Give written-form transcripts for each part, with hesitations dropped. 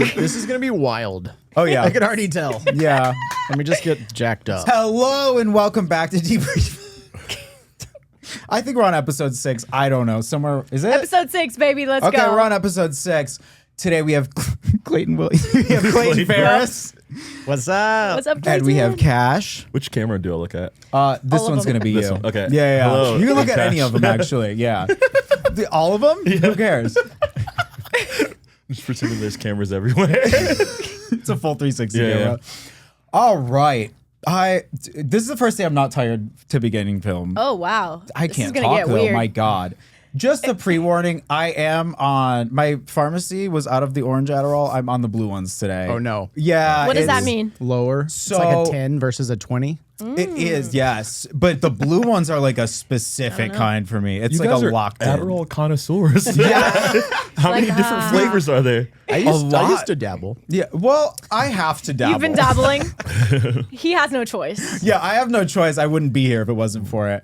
This is going to be wild. Oh, yeah. I can already tell. Yeah. Let me just get jacked up. Hello and welcome back to Debriefing. I think we're on episode 6. I don't know. Somewhere, is it? Episode 6, baby. Let's go. Okay, we're on episode 6. Today we have Clayton Williams. We have Clayton Farris. What's up? What's up, Clayton? And we have Ka5sh. Which camera do I look at? This of one's them. going to be you. This one, okay. Yeah. Hello, You can look I'm at any Ka5sh. of them, actually. Yeah. All of them? Who cares? Just pretending there's cameras everywhere. It's a full 360 Yeah, camera. All right. This is the first day I'm not tired to be getting film. Oh, wow. I This can't is gonna talk get though. weird. My God. Just a pre-warning. I am on my pharmacy was out of the orange Adderall. I'm on the blue ones today. Oh, no. Yeah. What does that it's- mean? Lower. So- it's like a 10 versus a 20. It is, yes. But the blue ones are like a specific kind for me. It's You like guys a are locked in. Adderall connoisseurs. Yeah. How Like, many different flavors are there? I used to dabble. Yeah. Well, I have to dabble. You've been dabbling. He has no choice. Yeah, I have no choice. I wouldn't be here if it wasn't for it.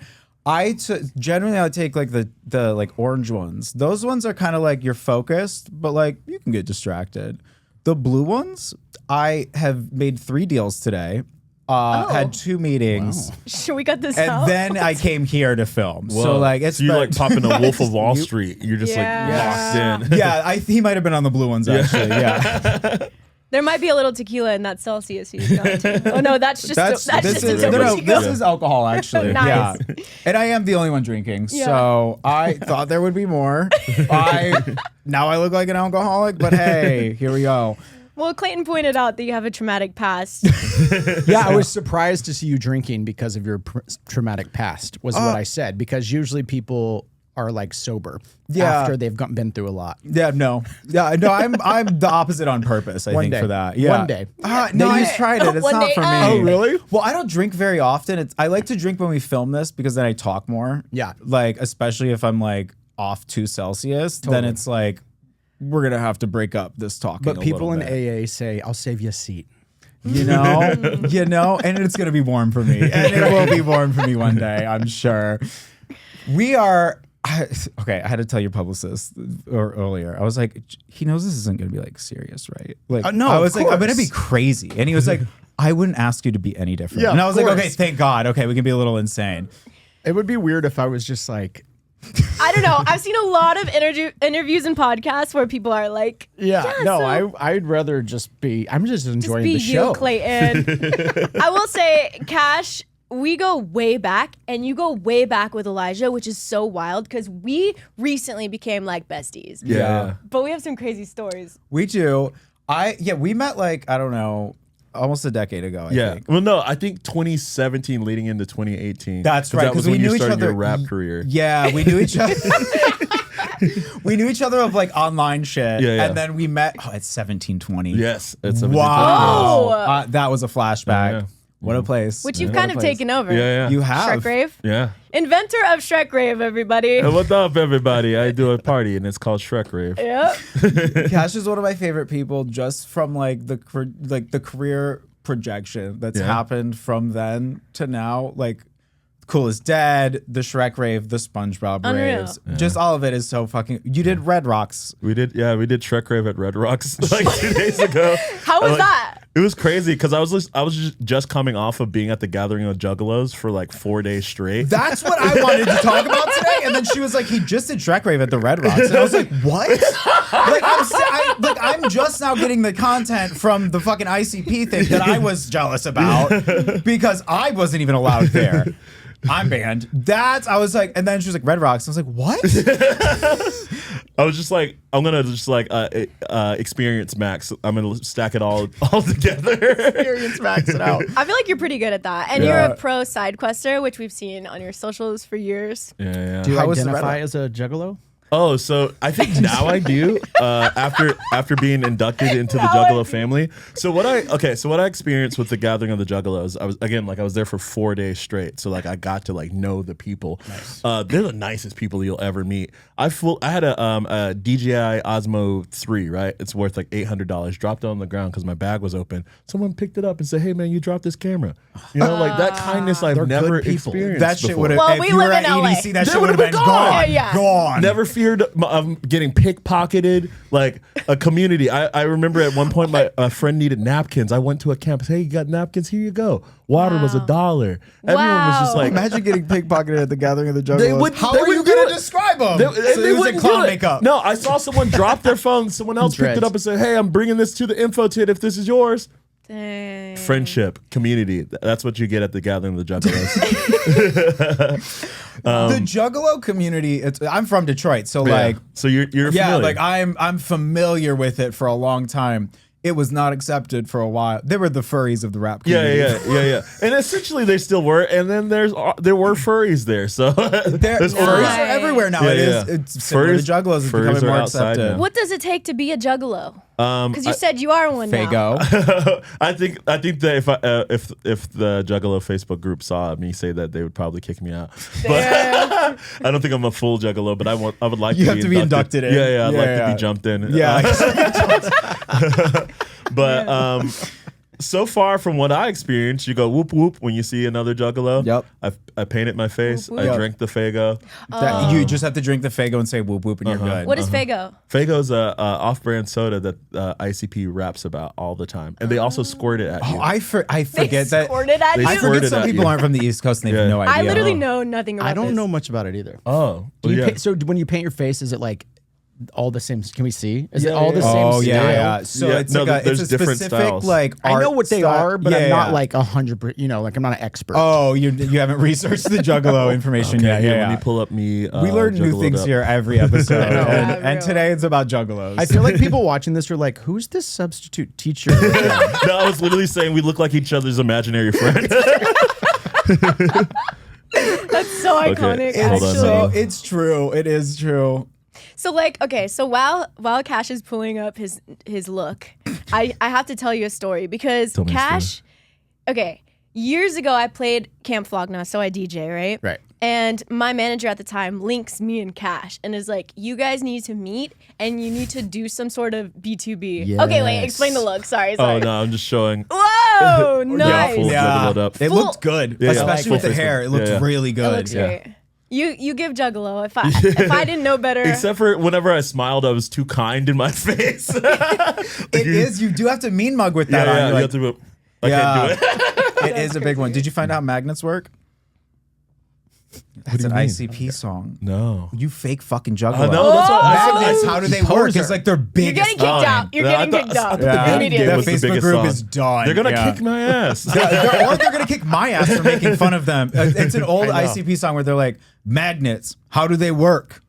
Generally I would take like the like orange ones. Those ones are kind of like you're focused, but like you can get distracted. The blue ones, I have made 3 deals today. Had 2 meetings. Should we cut this And out? then I came here to film. So Whoa. like it's so you're like been- popping a Wolf of Wall Street. You're just Yeah. like locked in. Yeah, he might have been on the blue ones actually. Yeah. There might be a little tequila in that Celsius he's got too. Oh, no, that's just This a is Topo no, Chico. this is alcohol actually. Nice. Yeah. And I am the only one drinking. Yeah. So I thought there would be more. Now I look like an alcoholic, but hey, here we go. Well, Clayton pointed out that you have a traumatic past. Yeah, I was surprised to see you drinking because of your traumatic past, was what I said. Because usually people are like sober after they've been through a lot. Yeah, no. Yeah, no, I'm the opposite on purpose, I One think, day. for that. Yeah. One day. No, I tried it. It's One not day. for me. Oh, really? Well, I don't drink very often. I like to drink when we film this because then I talk more. Yeah. Like, especially if I'm like off 2 Celsius, then Totally. it's like, we're going to have to break up this talking But a people in little bit. AA say, I'll save you a seat. You know, and it's going to be warm for me. And it will be warm for me one day, I'm sure. Okay, I had to tell your publicist earlier. I was like, he knows this isn't going to be like serious, right? Like, No, I was of like, I'm going to be course. crazy. And he was like, I wouldn't ask you to be any different. Yeah, and I of was like, course. okay, thank God. Okay, we can be a little insane. It would be weird if I was just like, I don't know. I've seen a lot of interviews and podcasts where people are like, I'd rather just be, I'm just enjoying be the show. you, Clayton. I will say, Ka5sh, we go way back, and you go way back with Elijah, which is so wild because we recently became like besties. Yeah. But we have some crazy stories. We do. We met like, I don't know, almost a decade ago, I think. Well, no, I think 2017 leading into 2018. That's right, That was 'cause we when you knew each started other- your rap career. Yeah, we knew each other. We knew each other of like online shit. Yeah, yeah. And then we met at 1720. Yes. It's a Wow. Oh. That was a flashback. Yeah. What a place. Which you've What kind a of place. taken over. Yeah. You have. Shrek Rave. Yeah. Inventor of Shrek Rave, everybody. Hey, what's up, everybody? I do a party, and it's called Shrek Rave. Yep. Ka5sh is one of my favorite people just from like the career projection that's happened from then to now. Like Cool is Dead, the Shrek Rave, the SpongeBob Unreal. Raves. Just all of it is so fucking. You did Red Rocks. We did Shrek Rave at Red Rocks like 2 days ago. How was that? It was crazy because I was just coming off of being at the gathering of Juggalos for like 4 days straight. That's what I wanted to talk about today. And then she was like, he just did Shrek Rave at the Red Rocks. And I was like, what? I'm just now getting the content from the fucking ICP thing that I was jealous about because I wasn't even allowed there. I'm banned. I was like, and then she was like, Red Rocks. I was like, what? I was just like, I'm gonna just like experience max. I'm gonna stack it all together. Experience max it out. I feel like you're pretty good at that. And you're a pro side quester, which we've seen on your socials for years. Yeah. Do you How was the identify Red as a juggalo? Oh, so I think now I do. After being inducted into the Juggalo family. So what I experienced with the gathering of the Juggalos, I was there for 4 days straight. So like I got to like know the people. Nice. They're the nicest people you'll ever meet. I had a DJI Osmo 3, right? It's worth like $800. Dropped it on the ground because my bag was open. Someone picked it up and said, "Hey man, you dropped this camera." You know, like that kindness I've They're never good people. experienced. That shit before. would have, Well, if we you were live at in LA. EDC, that They shit would have would've been been gone. gone. Yeah. Gone. Never feared of getting pickpocketed, like a community. I remember at one point my friend needed napkins. I went to a campus. Hey, you got napkins? Here you go. Water was $1. Everyone was just like, imagine getting pickpocketed at the gathering of the Juggalos. How are you going to describe them? They was wouldn't clown do it. makeup. No, I saw someone drop their phone. Someone else picked it up and said, "Hey, I'm bringing this to the info tit if this is yours." Dang. Friendship, community. That's what you get at the gathering of the Juggalos. The Juggalo community. I'm from Detroit, so like, so you're familiar. like I'm familiar with it for a long time. It was not accepted for a while. They were the furries of the rap community. Yeah. And essentially they still were. And then there were furries there. So there's furries are everywhere now. It's similar to Juggalos. It's becoming more accepted. What does it take to be a Juggalo? Because you said you are one now. Fago. I think that if the Juggalo Facebook group saw me say that, they would probably kick me out. But I don't think I'm a full Juggalo, but I would like you to have to be inducted in. Yeah, I'd like to be jumped in. But so far from what I experienced, you go whoop whoop when you see another Juggalo. Yep. I painted my face. Whoop, I whoop. drank the Fago. You just have to drink the Fago and say whoop whoop and you're good. What is Fago? Fago's a off-brand soda that ICP raps about all the time, and they also squirt it at you. Oh, I forget that. Squirted at They you? I squirted forget some at people you. aren't from the East Coast and they have no idea. I literally know nothing about I don't this. know much about it either. Oh, Do you yeah. paint, so when you paint your face, is it like all the same? Can we see? Is it Yeah, all the yeah. same Oh style? yeah. So Yeah, it's no, like there's it's a different specific styles. like. I know art what they style. are, but Yeah, I'm not yeah. like 100%. Like I'm not an expert. Oh, you haven't researched the Juggalo information Okay, yet. here, Yeah, let me pull up me. We learn new Juggaloed things up. here every episode, Yeah, and real. today it's about Juggalos. I feel like people watching this are like, "Who's this substitute teacher?" No, I was literally saying we look like each other's imaginary friend. That's so iconic, hold on. actually. so it's true. It is true. So like, okay, so while Ka5sh is pulling up his look, I have to tell you a story because Tell me a Ka5sh, okay, years ago I played Camp Flogna, so I DJ, right? Right. And my manager at the time links me and Ka5sh and is like, you guys need to meet and you need to do some sort of B2B. Okay, wait, explain the look. Sorry. Oh no, I'm just showing. Whoa, Yeah, nice. full Juggaloed up. It looked good, Yeah, especially full with the face hair. look. It looked Yeah. really It good. looks great. You give Juggalo. If I didn't know better. Except for whenever I smiled, I was too kind in my face. It is. You do have to mean mug with that on. you You're have like, to. I can't do it. it is a big one. Did you find out how magnets work? That's do an you mean? ICP song. No. You fake fucking Juggalo. I know. That's what I Magnets, said. how do they work? It's like their You're biggest. getting kicked out. You're No, I getting thought- kicked I out. thought the Yeah. Bad Immediately. That was the Facebook biggest group song. is done. They're gonna Yeah. kick my ass. or they're gonna kick my ass for making fun of them. It's an old ICP song where they're like, magnets, how do they work?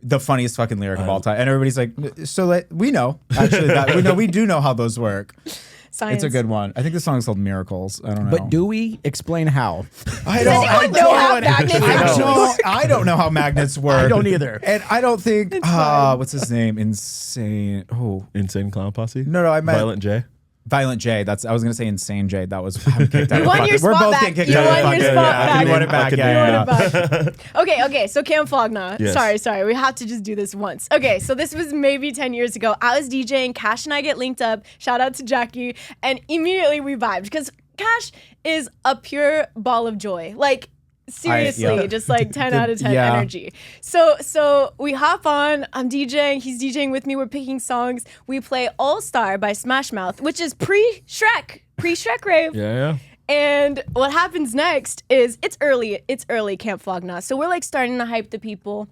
The funniest fucking lyric of all time. And everybody's like, so we know. Actually, we do know how those work. Science. It's a good one. I think the song's called Miracles. I don't know. But do we explain how? I Does anyone know how magnets work? I don't know how magnets work. I don't either. And I don't think, fine. what's his name? Insane. Oh, Insane Clown Posse. no, I meant Violent J. Violent J. I was gonna say Insane J. That was I'm kicked out. You of won fucking- your We're spot both back. getting kicked You out of won your fucking- spot yeah, back. You want it back. Fucking Yeah. Okay, so Camp Flogna. Yes. Sorry, we have to just do this once. Okay, so this was maybe 10 years ago. I was DJing, Ka5sh and I get linked up. Shout out to Jackie. And immediately we vibed because Ka5sh is a pure ball of joy. Like, seriously, yeah. just like 10 out of 10 Yeah. energy. So we hop on, I'm DJing, he's DJing with me, we're picking songs. We play All Star by Smash Mouth, which is pre-Shrek rave. Yeah. And what happens next is it's early Camp Flogna. So we're like starting to hype the people.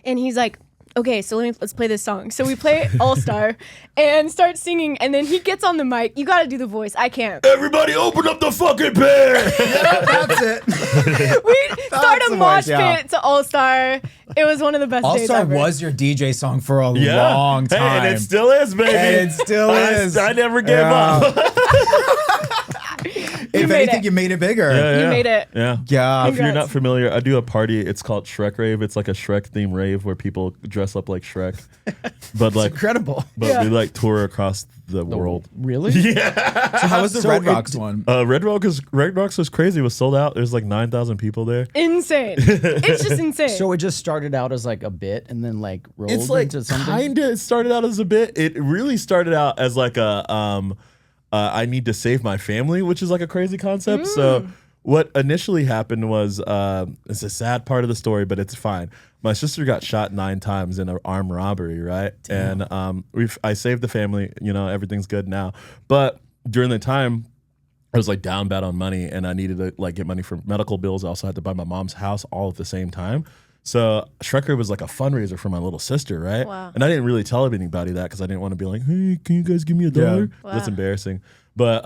And he's like, okay, so let's play this song. So we play All Star and start singing. And then he gets on the mic. You got to do the voice. I can't. Everybody, open up the fucking bear. That's it. We start a the mosh voice, yeah. pit to All Star. It was one of the best All days Star ever. was your DJ song for a Yeah. long Hey, time. and it still is, baby. And it still is. I never gave Yeah. up. If made anything, it. you made it bigger. You made it. Yeah. Yeah. If you're Congrats. not familiar, I do a party. It's called Shrek Rave. It's like a Shrek themed rave where people dress up like Shrek, but like, Incredible. Yeah. we like tour across the world. Really? So how was the Red Rocks one? Red Rocks was crazy. It was sold out. There's like 9,000 people there. Insane. It's just insane. So it just started out as like a bit and then like rolled It's like into something. kinda. It started out as a bit. It really started out as like a I need to save my family, which is like a crazy concept. So what initially happened was it's a sad part of the story, but it's fine. My sister got shot 9 times in an armed robbery, right? Damn. And I saved the family. You know, everything's good now. But during the time, I was like down bad on money, and I needed to like get money for medical bills. I also had to buy my mom's house all at the same time. So Shrekker was like a fundraiser for my little sister, right? Wow. And I didn't really tell anybody that because I didn't want to be like, hey, can you guys give me $1? Yeah. Wow. That's embarrassing. But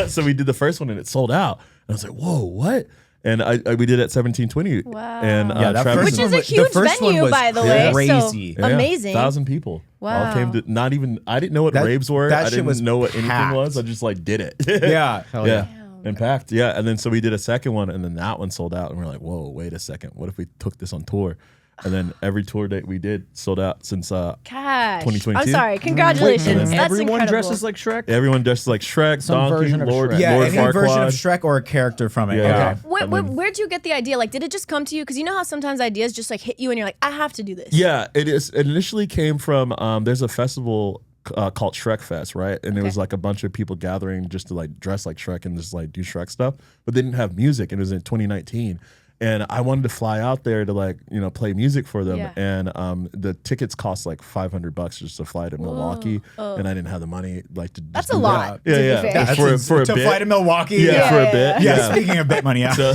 so we did the first one and it sold out. And I was like, whoa, what? And we did it at 1720. Wow. And that Travis, Which is a the huge first one venue, was by the way. crazy. So amazing. 1,000 people. Wow. All came to not even. I didn't know what That- raves were. that I shit was didn't know what anything packed. was. I just like did it. Yeah. Hell yeah. yeah. And packed. Yeah. And then so we did a second one, and then that one sold out, and we're like, whoa, wait a second. What if we took this on tour? And then every tour date we did sold out since Ka5sh. 2022. I'm sorry. Congratulations. And That's everyone incredible. dresses like Shrek. everyone dresses like Shrek, Some Donkey, version of Lord, Shrek. Yeah, Lord any Farquaad. version of Shrek or a character from it. Yeah. Okay. Where'd you get the idea? Like, did it just come to you? Because you know how sometimes ideas just like hit you and you're like, I have to do this. Yeah, it is. It initially came from there's a festival called Ka5sh, right? And it was like a bunch of people gathering just to like dress like Shrek and just like do Shrek stuff, but they didn't have music. And it was in 2019. And I wanted to fly out there to like, you know, play music for them. Yeah. And the tickets cost like $500 just to fly to Milwaukee. And I didn't have the money like to That's just a do lot. that. To Yeah, be yeah. fair. That's For a to bit. fly to Milwaukee. Yeah, for a Yeah, bit. Yeah, speaking of bit money, yeah. So,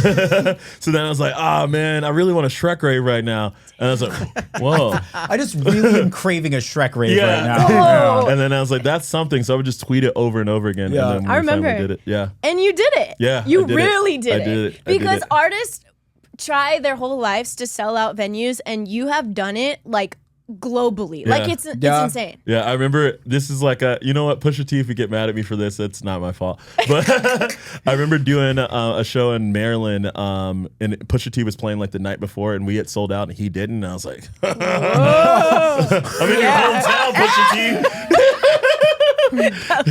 so then I was like, oh man, I really want a Shrek rave right now. And I was like, whoa. I just really am craving a Shrek rave Yeah. right now. Whoa. And then I was like, that's something. So I would just tweet it over and over again. Yeah. And then when I we finally remember. did it. Yeah. And you did it. Yeah, You I did it. really did I it. did it. I did Because it. artists try their whole lives to sell out venues, and you have done it like globally. Like Yeah. it's Yeah. insane. Yeah, I remember this is like you know what, Pusha T, if you get mad at me for this, it's not my fault. But I remember doing a show in Maryland, and Pusha T was playing like the night before, and we had sold out, and he didn't. And I was like, I'm in your hometown, Pusha T.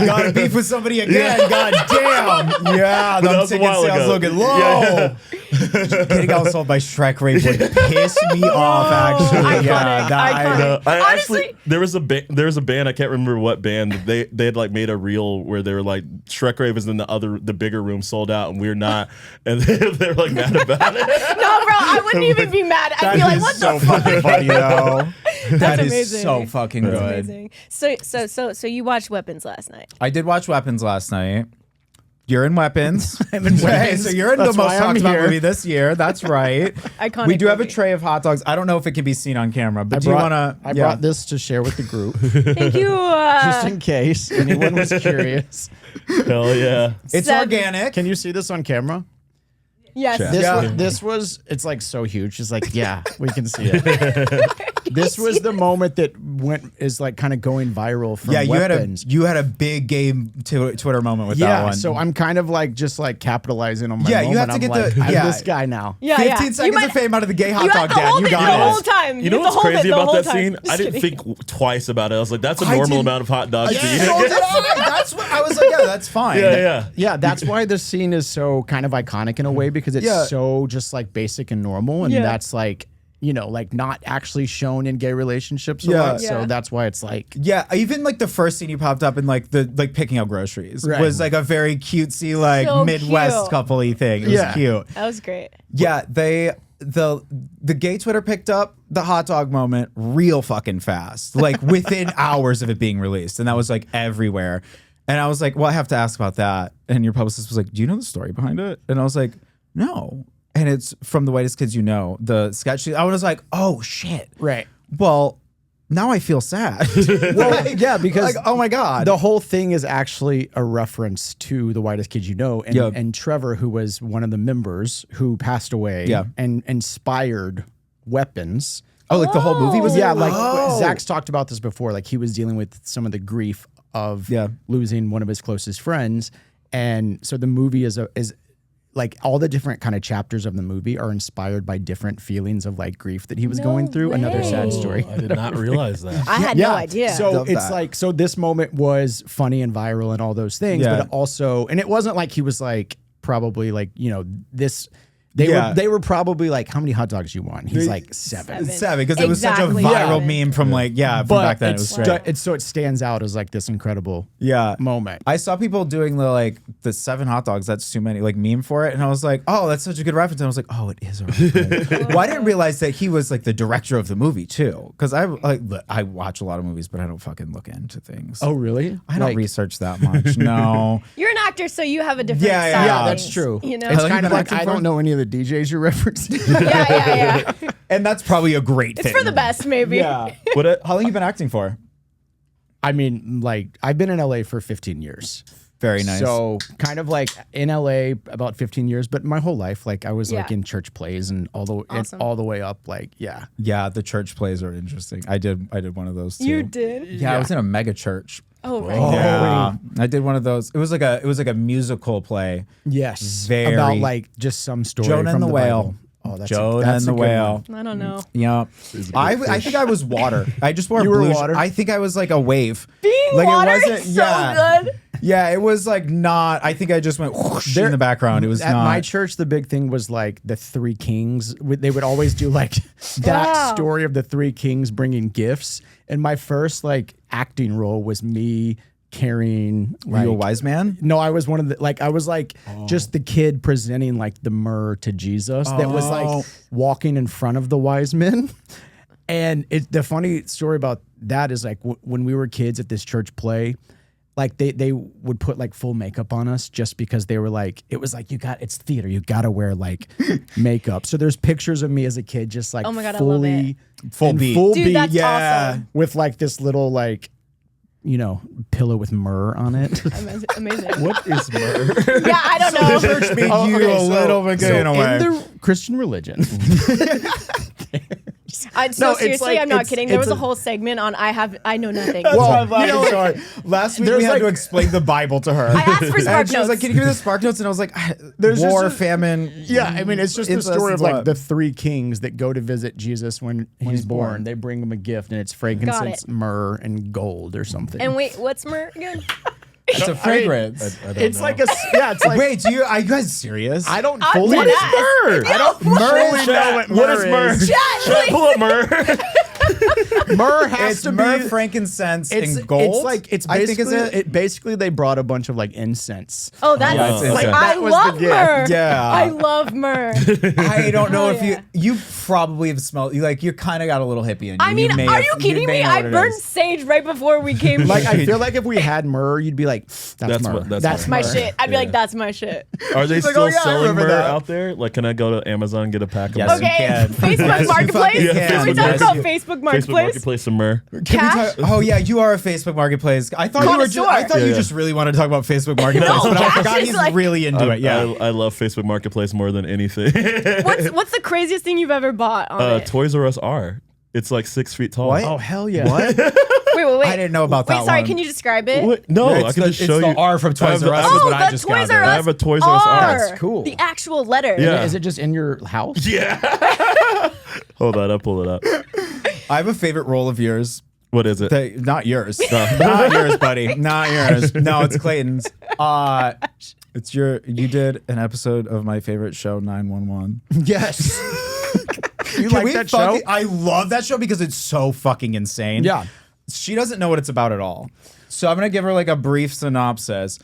Got to beef with somebody again. God damn. Yeah, But that the was a ticket while sales ago. looking low. Yeah. Getting outsold by Shrek rave would piss me off, actually. Iconic, Yeah, iconic. I Honestly- actually there was a band, I can't remember what band, they had like made a reel where they were like Shrek Rave is in the bigger room sold out and we're not, and they were like mad about it. No, bro, I wouldn't even be mad. I'd be like, what so the fuck? fucking funny, though. That is amazing. so fucking That's good. amazing. So you watched Weapons last night. I did watch Weapons last night. You're in Weapons. I'm in Hey, Weapons. so you're in That's the most why I'm talked about here. movie this year. That's right. Iconic We do have a movie. tray of hot dogs. I don't know if it can be seen on camera, but do you want to? I brought this to share with the group, Thank you. just in case anyone was curious. Hell yeah. It's Seven. organic. Can you see this on camera? Yes. Check. This was it's like so huge. It's like, yeah, we can see it. This was the moment that is like kind of going viral from Yeah, Weapons. you had a big game Twitter moment with that Yeah, one. so I'm kind of like just like capitalizing on my Yeah, moment. you have to I'm get like, the- I'm yeah. this guy now. Yeah, 15 You seconds might- of fame out of the gay hot You dog have to dad. hold You it got the it. whole time. You know have to what's hold it crazy the about whole that time. scene? Just I didn't kidding. think twice about it. I was like, that's a I normal didn't- amount of hot dogs to So eat. that's what I was like. Yeah, that's fine. Yeah. Yeah, that's why this scene is so kind of iconic in a way because it's Yeah. so just like basic and normal, and Yeah. that's like like not actually shown in gay relationships a Yeah. lot. Yeah. So that's why it's like Yeah, even like the first scene he popped up in like the picking up groceries Right. was like a very cutesy like So Midwest cute. couple-y thing. It was Yeah. cute. That was great. Yeah, the gay Twitter picked up the hot dog moment real fucking fast, like within hours of it being released, and that was like everywhere. And I was like, well, I have to ask about that. And your publicist was like, do you know the story behind it? And I was like, no. And it's from The Whitest Kids You Know, the sketch. I was like, oh shit. right. Well, now I feel sad. Well, yeah, because like, oh my God. the whole thing is actually a reference to The Whitest Kid You Know, and, Yeah. and Trevor, who was one of the members who passed away, Yeah. and inspired Weapons. Oh, like the whole movie was Yeah, it? like Oh. Zach's talked about this before. Like he was dealing with some of the grief of Yeah. losing one of his closest friends, and so the movie is like all the different kind of chapters of the movie are inspired by different feelings of like grief that he was No going through. Another way. sad story. I did not realize that. I had no idea. So Love it's that. like, so this moment was funny and viral and all those things, Yeah. but also, and it wasn't like he was like, probably like, this, They were probably like, how many hot dogs do you want? He's like 7. 7, because it was such a Exactly. viral meme from from back then. It was great. So it stands out as like this incredible moment. I saw people doing the 7 hot dogs, that's too many, like meme for it. And I was like, oh, that's such a good reference. And I was like, oh, it is a reference. Well, I didn't realize that he was like the director of the movie too. Because I watch a lot of movies, but I don't fucking look into things. Oh, really? I don't research that much. No. You're an actor, so you have a different Yeah, side Yeah, of that's things, true. You know? It's How long kind you of been like, acting I for? don't know any of the DJs you're referencing. yeah. And that's probably a great It's thing. for the best, maybe. Yeah. How long you been acting for? I mean, like, I've been in LA for 15 years. Very nice. So kind of like in LA about 15 years, but my whole life, like I was like Yeah. in church plays and all the way up, like, yeah. Yeah, the church plays are interesting. I did one of those too. You did? Yeah, I was in a mega church. Oh, right. Yeah, I did one of those. It was like a musical play. Yes. Very- About like just some story Jonah from and the Whale. Bible. Oh, that's Jonah that's and the a good Whale. one. I don't know. Yeah, I think I was water. I just wore You were blue. water? I think I was like a wave. Being Like, it water wasn't- is so yeah. good. Yeah, it was like not. I think I just went whoosh in the background. It was At not. my church, the big thing was like the 3 kings. They would always do like that Wow. story of the 3 kings bringing gifts. And my first like acting role was me carrying. Were you a like- wise man? No, I was one of the I was like just the kid presenting like the myrrh to Jesus that was like walking in front of the wise men. And the funny story about that is like when we were kids at this church play, like they would put like full makeup on us just because they were like, it was like, it's theater, you gotta wear like makeup. So there's pictures of me as a kid just like Oh my God, I love fully Full in beat. full Dude, beat, that's yeah. awesome. with like this little like, pillow with myrrh on it. Amazing. What is myrrh? Yeah, I don't know. Church made Oh, you okay, a little bit good in a way. In the Christian religion, No, it's like- I'm not it's- kidding. There it's was a a- whole segment on I know nothing. That's why I'm Well, you know, laughing. Sorry. Last week there's we had to like- explain the Bible to her. I asked for Spark And she was like, Notes. "Can you give me the Spark Notes?" And I was like, There's just "War, a- famine." yeah, I mean, it's just the Incest story is of like what? the 3 kings that go to visit Jesus when he's born. They bring him a gift, and it's frankincense, myrrh, and gold or something. And wait, what's myrrh again? It's a fragrance. I don't it's know. like it's like Wait, are you guys serious? I don't I'm fully. dead ass. myrrh? I don't Myrrh fully is know what What is myrrh? is. Chat, Pull up myrrh. Myrrh has It's to myrrh, be. frankincense, It's and gold. It's like it's I think basically is it. basically they brought a bunch of like incense. Oh, that's Yeah, it's like insane. I That was the love gift. myrrh. Yeah. I love myrrh. I don't know Hell if yeah. you probably have smelled. You kind of got a little hippie in you. I mean, may are have- you kidding may me? know I what it burned is. sage right before we came. Like I here. feel like if we had myrrh, you'd be like, that's myrrh. what- that's That's my myrrh. shit. I'd be like, that's my shit. Are they like, still "Oh, yeah, I selling remember myrrh that." out there? Like, can I go to Amazon and get a pack of Yes, myrrh? you Okay, can. Facebook Yes, you Marketplace. fucking can. Can we Facebook talk about Marketplace. Facebook Facebook Marketplace? Marketplace some myrrh. Cash? Oh yeah, you are a Facebook Marketplace. I thought you were. Connoisseur. I thought you Yeah. just really wanted to talk about Facebook Marketplace, No, but I Cash forgot is he's like- really into it. Yeah. I love Facebook Marketplace more than anything. What's the craziest thing you've ever bought on it? Toys R Us are. It's like 6 feet tall. What? Oh hell yeah! What? Wait. I didn't know about that Wait, sorry. one. Can you describe it? What? No, It's I can the- just show it's you. the R from I Toys have R Us. the- That's Oh, what I the just Toys gathered. R Us. I have a Toys R Us R. That's cool. The actual letter. Yeah. Is it just in your house? Yeah. Hold on, I'll pull it up. I have a favorite role of yours. What is it? Not yours. Not yours, buddy. Not yours. No, it's Clayton's. It's you did an episode of my favorite show, 911. Yes. You Can like we that show? I love that show because it's so fucking insane. Yeah. She doesn't know what it's about at all. So I'm gonna give her like a brief synopsis.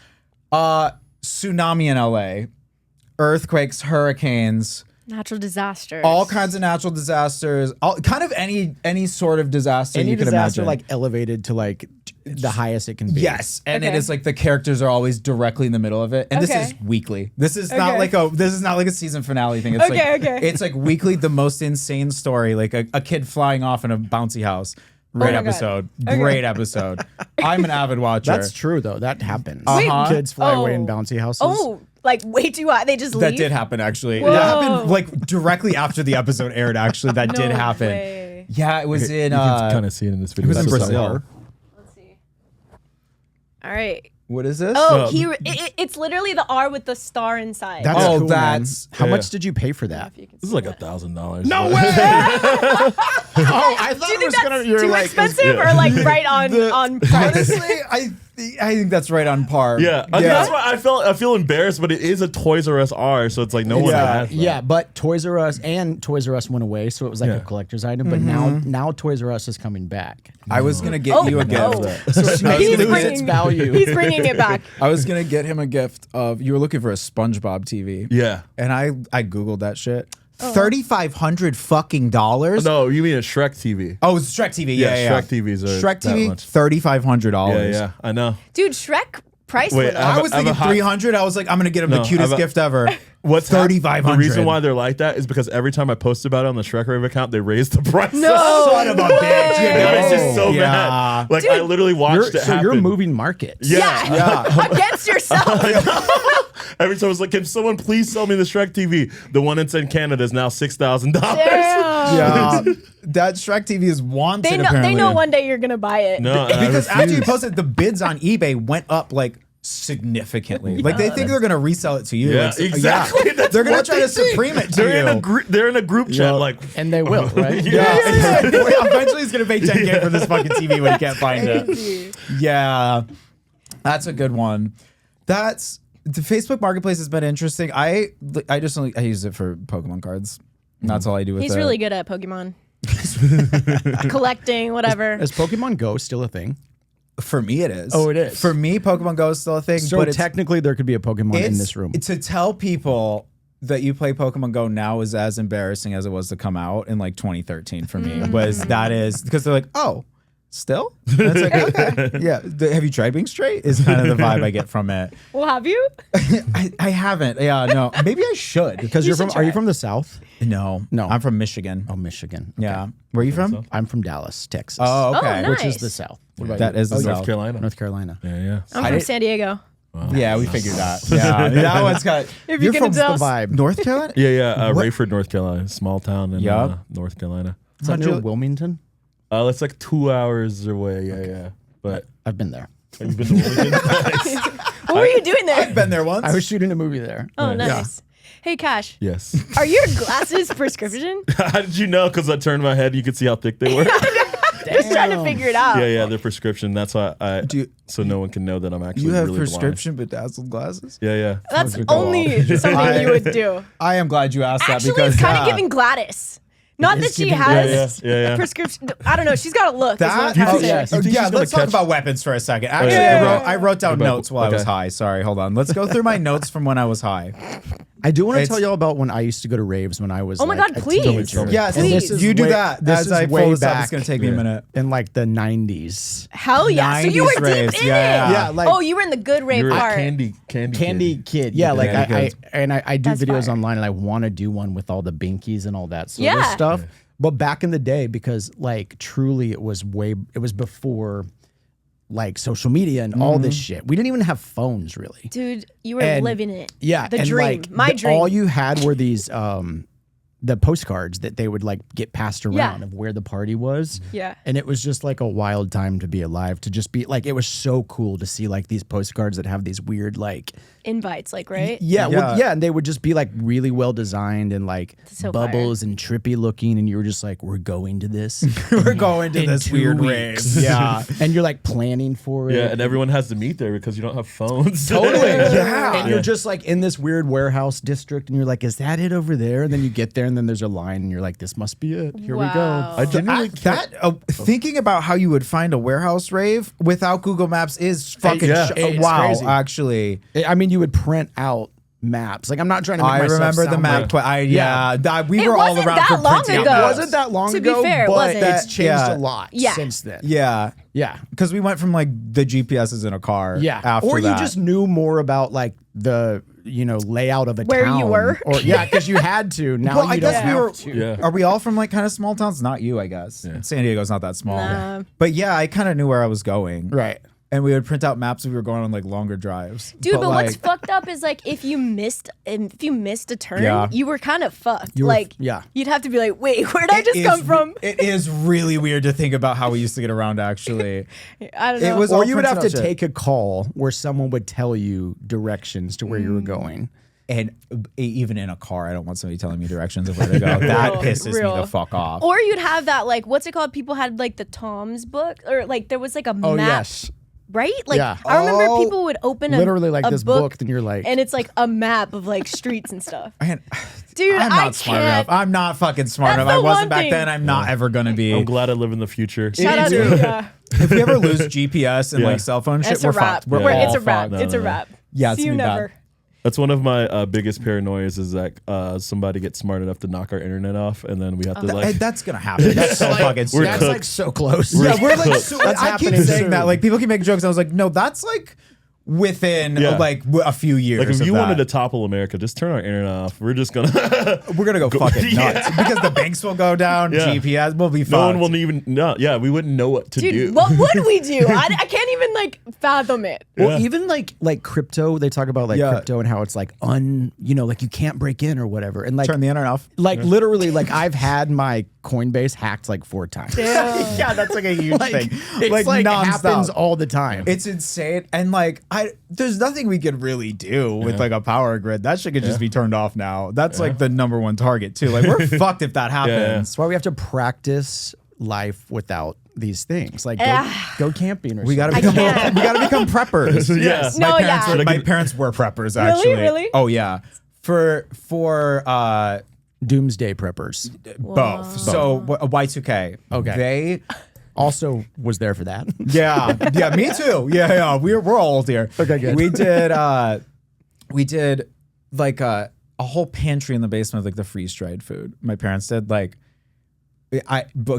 Tsunami in LA, earthquakes, hurricanes, Natural disasters. all kinds of natural disasters, kind of any sort of disaster Any you could disaster imagine. like elevated to like the highest it can be. Yes, and it Okay. is like the characters are always directly in the middle of it, and this Okay. is weekly. This is not Okay. like a season finale thing. It's Okay, like, okay. It's like weekly, the most insane story, like a kid flying off in a bouncy house. Great my God. episode. Okay. Great episode. I'm an avid watcher. That's true though. That happens. Uh-huh. Kids fly away in Oh. bouncy houses. Oh, like way too high. They just leave. That did happen actually. Whoa. That happened like directly after the episode aired. Actually, that did No happen. way. Yeah, it was in. You can kind of see it in this video. it was in That's Brazil. bizarre. Let's see. All right. What is this? Oh, it's literally the R with the star inside. That's Oh, cool, man. that's- How yeah. much did you pay for that? If you can This is see like that. $1,000. No way! Oh, I thought Do you it think was that's gonna. You're too like, expensive or like right on price? Honestly, I think that's right on par. Yeah, that's why I feel embarrassed, but it is a Toys R Us R, so it's like no one has that. Yeah, but Toys R Us went away, so it was like a collector's item. But now Toys R Us is coming back. I was gonna get you a no. gift. So it may He's lose bringing, its value. he's bringing it back. I was gonna get him a gift of. You were looking for a SpongeBob TV. Yeah. And I googled that shit. $3,500 fucking dollars. No, you mean a Shrek TV? Oh, it's Shrek TV. Yeah, Yeah, Shrek TVs are Shrek that TV. much. $3,500. Yeah, I know. Dude, Shrek price Wait, went up. I was thinking 300. I was like, I'm gonna get him the No, cutest gift ever. What's 3,500. The reason why they're like that is because every time I post about it on the Shrek Rave account, they raise the price. No Son of a bitch. way. That is just so Yeah. bad. Like I literally watched it happen. You're moving markets. Yeah. Against yourself. Every time I was like, can someone please sell me the Shrek TV? The one that's in Canada is now $6,000. Damn. Yeah, that Shrek TV is wanted. They know, apparently. they know one day you're gonna buy it. No, I Because after you refuse. posted, the bids on eBay went up like significantly. Like they think they're gonna resell it to you. Yeah, Like, exactly. That's They're gonna what try they to think. supreme it to They're you. they're in a group chat like. And they will, right? Yeah. Eventually he's gonna pay 10K for this fucking TV when he can't find it. Yeah. That's a good one. That's the Facebook Marketplace has been interesting. I use it for Pokemon cards. That's all I do with it. He's really good at Pokemon. Collecting, whatever. Is Pokemon Go still a thing? For me, it is. Oh, it is. For me, Pokemon Go is still a thing. So but technically, there could be a Pokemon in it's- this room. To tell people that you play Pokemon Go now is as embarrassing as it was to come out in like 2013 for me. That is because they're like, oh, still? And it's like, okay. Yeah. Have you tried being straight? Is kind of the vibe I get from it. Well, have you? I haven't. Yeah, no. Maybe I should. Because You you're from. should Are you try. from the South? No. No. I'm from Michigan. Oh, Michigan. Yeah. Where are you from? I'm from Dallas, Texas. Oh, okay. Oh, Which is nice. the South. What about That you? is the Oh, South. North Carolina. North Carolina. Yeah. I'm from San Diego. Yeah, we figured that. Yeah. That one's got. If You're you from can tell. The vibe. North Carolina? Yeah. Rayford, North Carolina, small town in Yup. North Carolina. Is that How'd near you- Wilmington? It's like 2 hours away. Yeah. But I've been there. have you been to Wilmington? Nice. What were you doing there? I've been there once. I was shooting a movie there. Oh, nice. Hey, Ka5sh, Yes. are your glasses prescription? How did you know? Because I turned my head, you could see how thick they were. Just trying to figure it out. Yeah, they're prescription. That's why so no one can know that I'm actually You have really prescription bedazzled glasses? blind. Yeah. That's only something you would do. I am glad you asked Actually, that because it's kind of giving Gladys. Not that she has Yeah. a prescription. I don't know. She's got a look. Is what I'm that. trying to Oh, say. yes. You think yeah, she's gonna let's talk catch- about weapons for a second. Actually, Yeah. I wrote down About- notes while I was okay. high. Sorry, hold on. Let's go through my notes from when I was high. I do want to It's- tell y'all about when I used to go to raves when I was. Oh my like, God, a please. teenager. Yes, And this is you do way- that. This As is I way pull this up, back it's going to take me a minute. in like the 90s. Hell yeah. So you 90s were raves, deep in yeah. it. Yeah, like- oh, you were in the good rave You're a part. candy Kid. Yeah, like Candy I kids. I do That's videos fire. online and I want to do one with all the binkies and all that sort of Yeah. stuff. But back in the day, because like truly it was before like social media and all this shit. We didn't even have phones really. Dude, you were And- living it. Yeah, The and dream. like My dream. all you had were these the postcards that they would like get passed around Yeah. of where the party was. Yeah. And it was just like a wild time to be alive, to just be like, it was so cool to see like these postcards that have these weird like Invites, like, right? yeah, Yeah. and they would just be like really well designed and like so bubbles and trippy looking, and you were just like, we're going to this. We're going to in this 2 weird weeks. rave. Yeah. And you're like planning for it. Yeah, and everyone has to meet there because you don't have phones. Totally. Yeah. And you're just like in this weird warehouse district and you're like, is that it over there? And then you get there and then there's a line and you're like, this must be it. Here we go. Wow. I genuinely Thinking about how you would find a warehouse rave without Google Maps is fucking Yeah. It's wow. crazy. Actually, I mean, you would print out maps. Like, I'm not trying to make I myself remember the sound map. like- We It were all wasn't around that for long printing out ago. It maps. wasn't that long To be ago, fair, it but wasn't. it's changed Yeah. a lot Yeah. since then. Yeah, Yeah. because we went from like the GPSs in a car. Yeah. after or you that. just knew more about like the, layout of a Where town. you were. Or yeah, because you had to. Now Well, you I don't guess we have were. to. Yeah. Are we all from like kind of small towns? Not you, I guess. Yeah. San Diego's not that small. Nah. But yeah, I kind of knew where I was going. Right. And we would print out maps if we were going on like longer drives. Dude, but what's like, fucked up is like if you missed a turn, Yeah. you were kind of fucked. You were- like yeah. you'd have to be like, wait, where did I it just is- come from? It is really weird to think about how we used to get around. Actually, I don't know. it was Or all you would have to printed out shit. take a call where someone would tell you directions to where you were going. And even in a car, I don't want somebody telling me directions of where to go. That pisses me the fuck off. Or you'd have that, like, what's it called? People had like the Tom's book, or like there was like a map. Yes. Right? Like, Yeah. I remember people would open literally like a this book, then you're like, and it's like a map of like streets and stuff. Dude, I'm I not smart can't. enough. I'm not fucking smart That's enough. I the wasn't one back thing. then. I'm not ever gonna be. I'm glad I live in the future. Shout out to yeah. If we ever lose GPS and like cell phone shit, It's we're a wrap. fucked. We're We're- all it's a wrap. fucked. It's a wrap. Yeah, it's See you gonna be bad. never. That's one of my biggest paranoias is that somebody gets smart enough to knock our internet off, and then we have to like. That's gonna happen. That's so fucking stupid. that's like so close. Yeah, we're like, so, That's I keep happening saying soon. that. Like, people keep making jokes. I was like, no, that's like within Yeah. like a few years. Like if of you that. wanted to topple America, just turn our internet off. We're just gonna. we're gonna go fucking nuts because the banks will go down. Yeah. GPS will be fucked. No one will even know. Yeah, we wouldn't know what to Dude, do. what would we do? I can't even like fathom it. Well, Yeah. even like crypto, they talk about like Yeah. crypto and how it's like like you can't break in or whatever. And like turn the internet off. like literally like I've had my Coinbase hacked like 4 times. Yeah, that's like a huge thing. It's like nonstop. happens all the time. It's insane, and like there's nothing we could really do with like a power grid. That shit could just be turned off now. That's like the #1 target too. Like we're fucked if that happens. That's why we have to practice life without these things. Like go camping or We gotta something. become we gotta become preppers. Yes. No, My parents were preppers actually. Really? Oh yeah. For Doomsday preppers. both. So Y2K. Okay. They Also was there for that. yeah, me too. Yeah. We're all old here. Okay, good. We did like a whole pantry in the basement of like the freeze dried food. My parents did like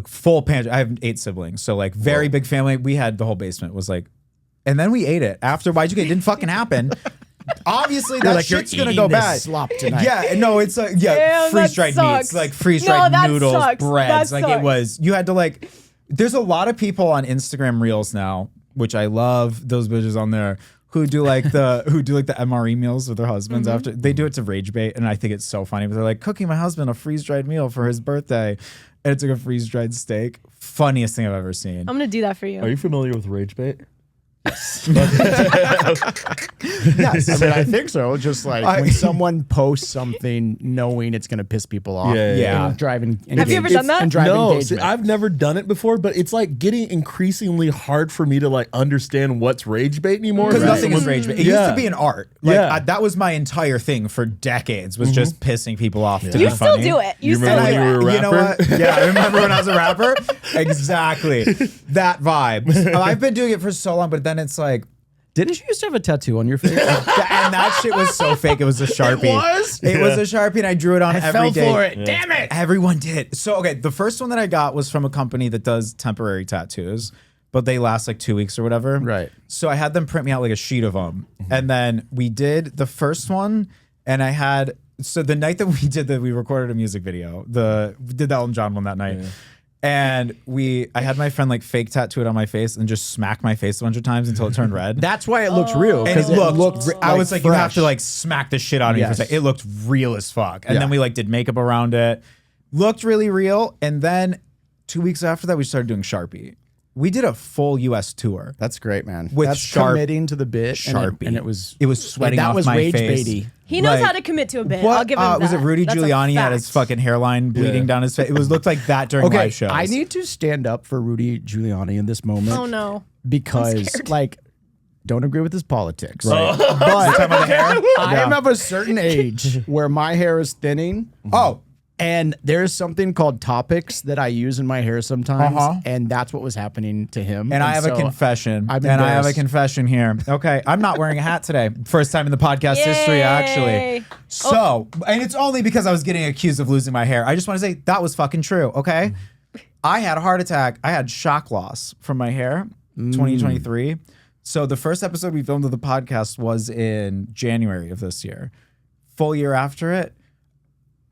full pantry. I have 8 siblings, so like very big family. We had the whole basement was like, and then we ate it after Y2K. It didn't fucking happen. Obviously, that like, shit's you're gonna go eating this bad. slop tonight. Yeah, no, it's like Damn, freeze dried that meats, sucks. like freeze No, dried that noodles, sucks. breads. That Like it sucks. was. You had to like. There's a lot of people on Instagram Reels now, which I love those bitches on there who do like the MRE meals with their husbands Mm-hmm. after they do it to rage bait, and I think it's so funny. But they're like cooking my husband a freeze dried meal for his birthday, and it's like a freeze dried steak. Funniest thing I've ever seen. I'm gonna do that for you. Are you familiar with rage bait? Yes, I mean, I think so. Just like when someone posts something knowing it's going to piss people off. Yeah. And driving. Have you ever done that? And driving No, see, engagement. I've never done it before, but it's like getting increasingly hard for me to like understand what's rage bait anymore. Because Right. nothing is rage bait. It used Yeah. to be an art. Like Yeah. that was my entire thing for decades. Was just pissing people off. To You be still funny. do it. You You still remember do when you it. were a You know rapper? what? Yeah, I remember when I was a rapper. Exactly. That vibe. I've been doing it for so long, but then it's like, Didn't you used to have a tattoo on your face? and that shit was so fake. It was a Sharpie. It was a Sharpie, and I drew it on every day. fell for it. Damn it. Everyone did. So, okay, the first one that I got was from a company that does temporary tattoos, but they last like 2 weeks or whatever. Right. So I had them print me out like a sheet of them. And then we did the first one, and I had, so the night that we recorded a music video, we did the Elton John one that night. Yeah. And I had my friend like fake tattoo it on my face and just smack my face a bunch of times until it turned red. That's why it looks real. And Because it looked, I was like, you have fresh. to like smack the shit out of me for a Yes. second. It looked real as fuck. And Yeah. then we like did makeup around it. Looked really real. And then 2 weeks after that, we started doing Sharpie. We did a full US tour. That's great, man. With That's committing to the bit. Sharpie. And it was sweating that off was my rage face. baity. He knows Like, how to commit to a bit. What I'll give him that. was it? Rudy That's a Giuliani had his fact. fucking hairline bleeding down his face. It looked like that during Okay, live shows. I need to stand up for Rudy Giuliani in this moment. Oh no. Because scared. like don't agree with his politics. Right. But Talking about the hair? I am of a certain age where my hair is thinning. Oh, And there's something called topics that I use in my hair sometimes, Uh-huh. and that's what was happening to him. and I have a so confession. I'm And I have a embarrassed. confession here. Okay, I'm not wearing a hat today. First time in the podcast history, Yay. actually. So, and it's only because I was getting accused of losing my hair. I just want to say that was fucking true, okay? I had a heart attack. I had shock loss from my hair, 2023. So the first episode we filmed of the podcast was in January of this year. Full year after it,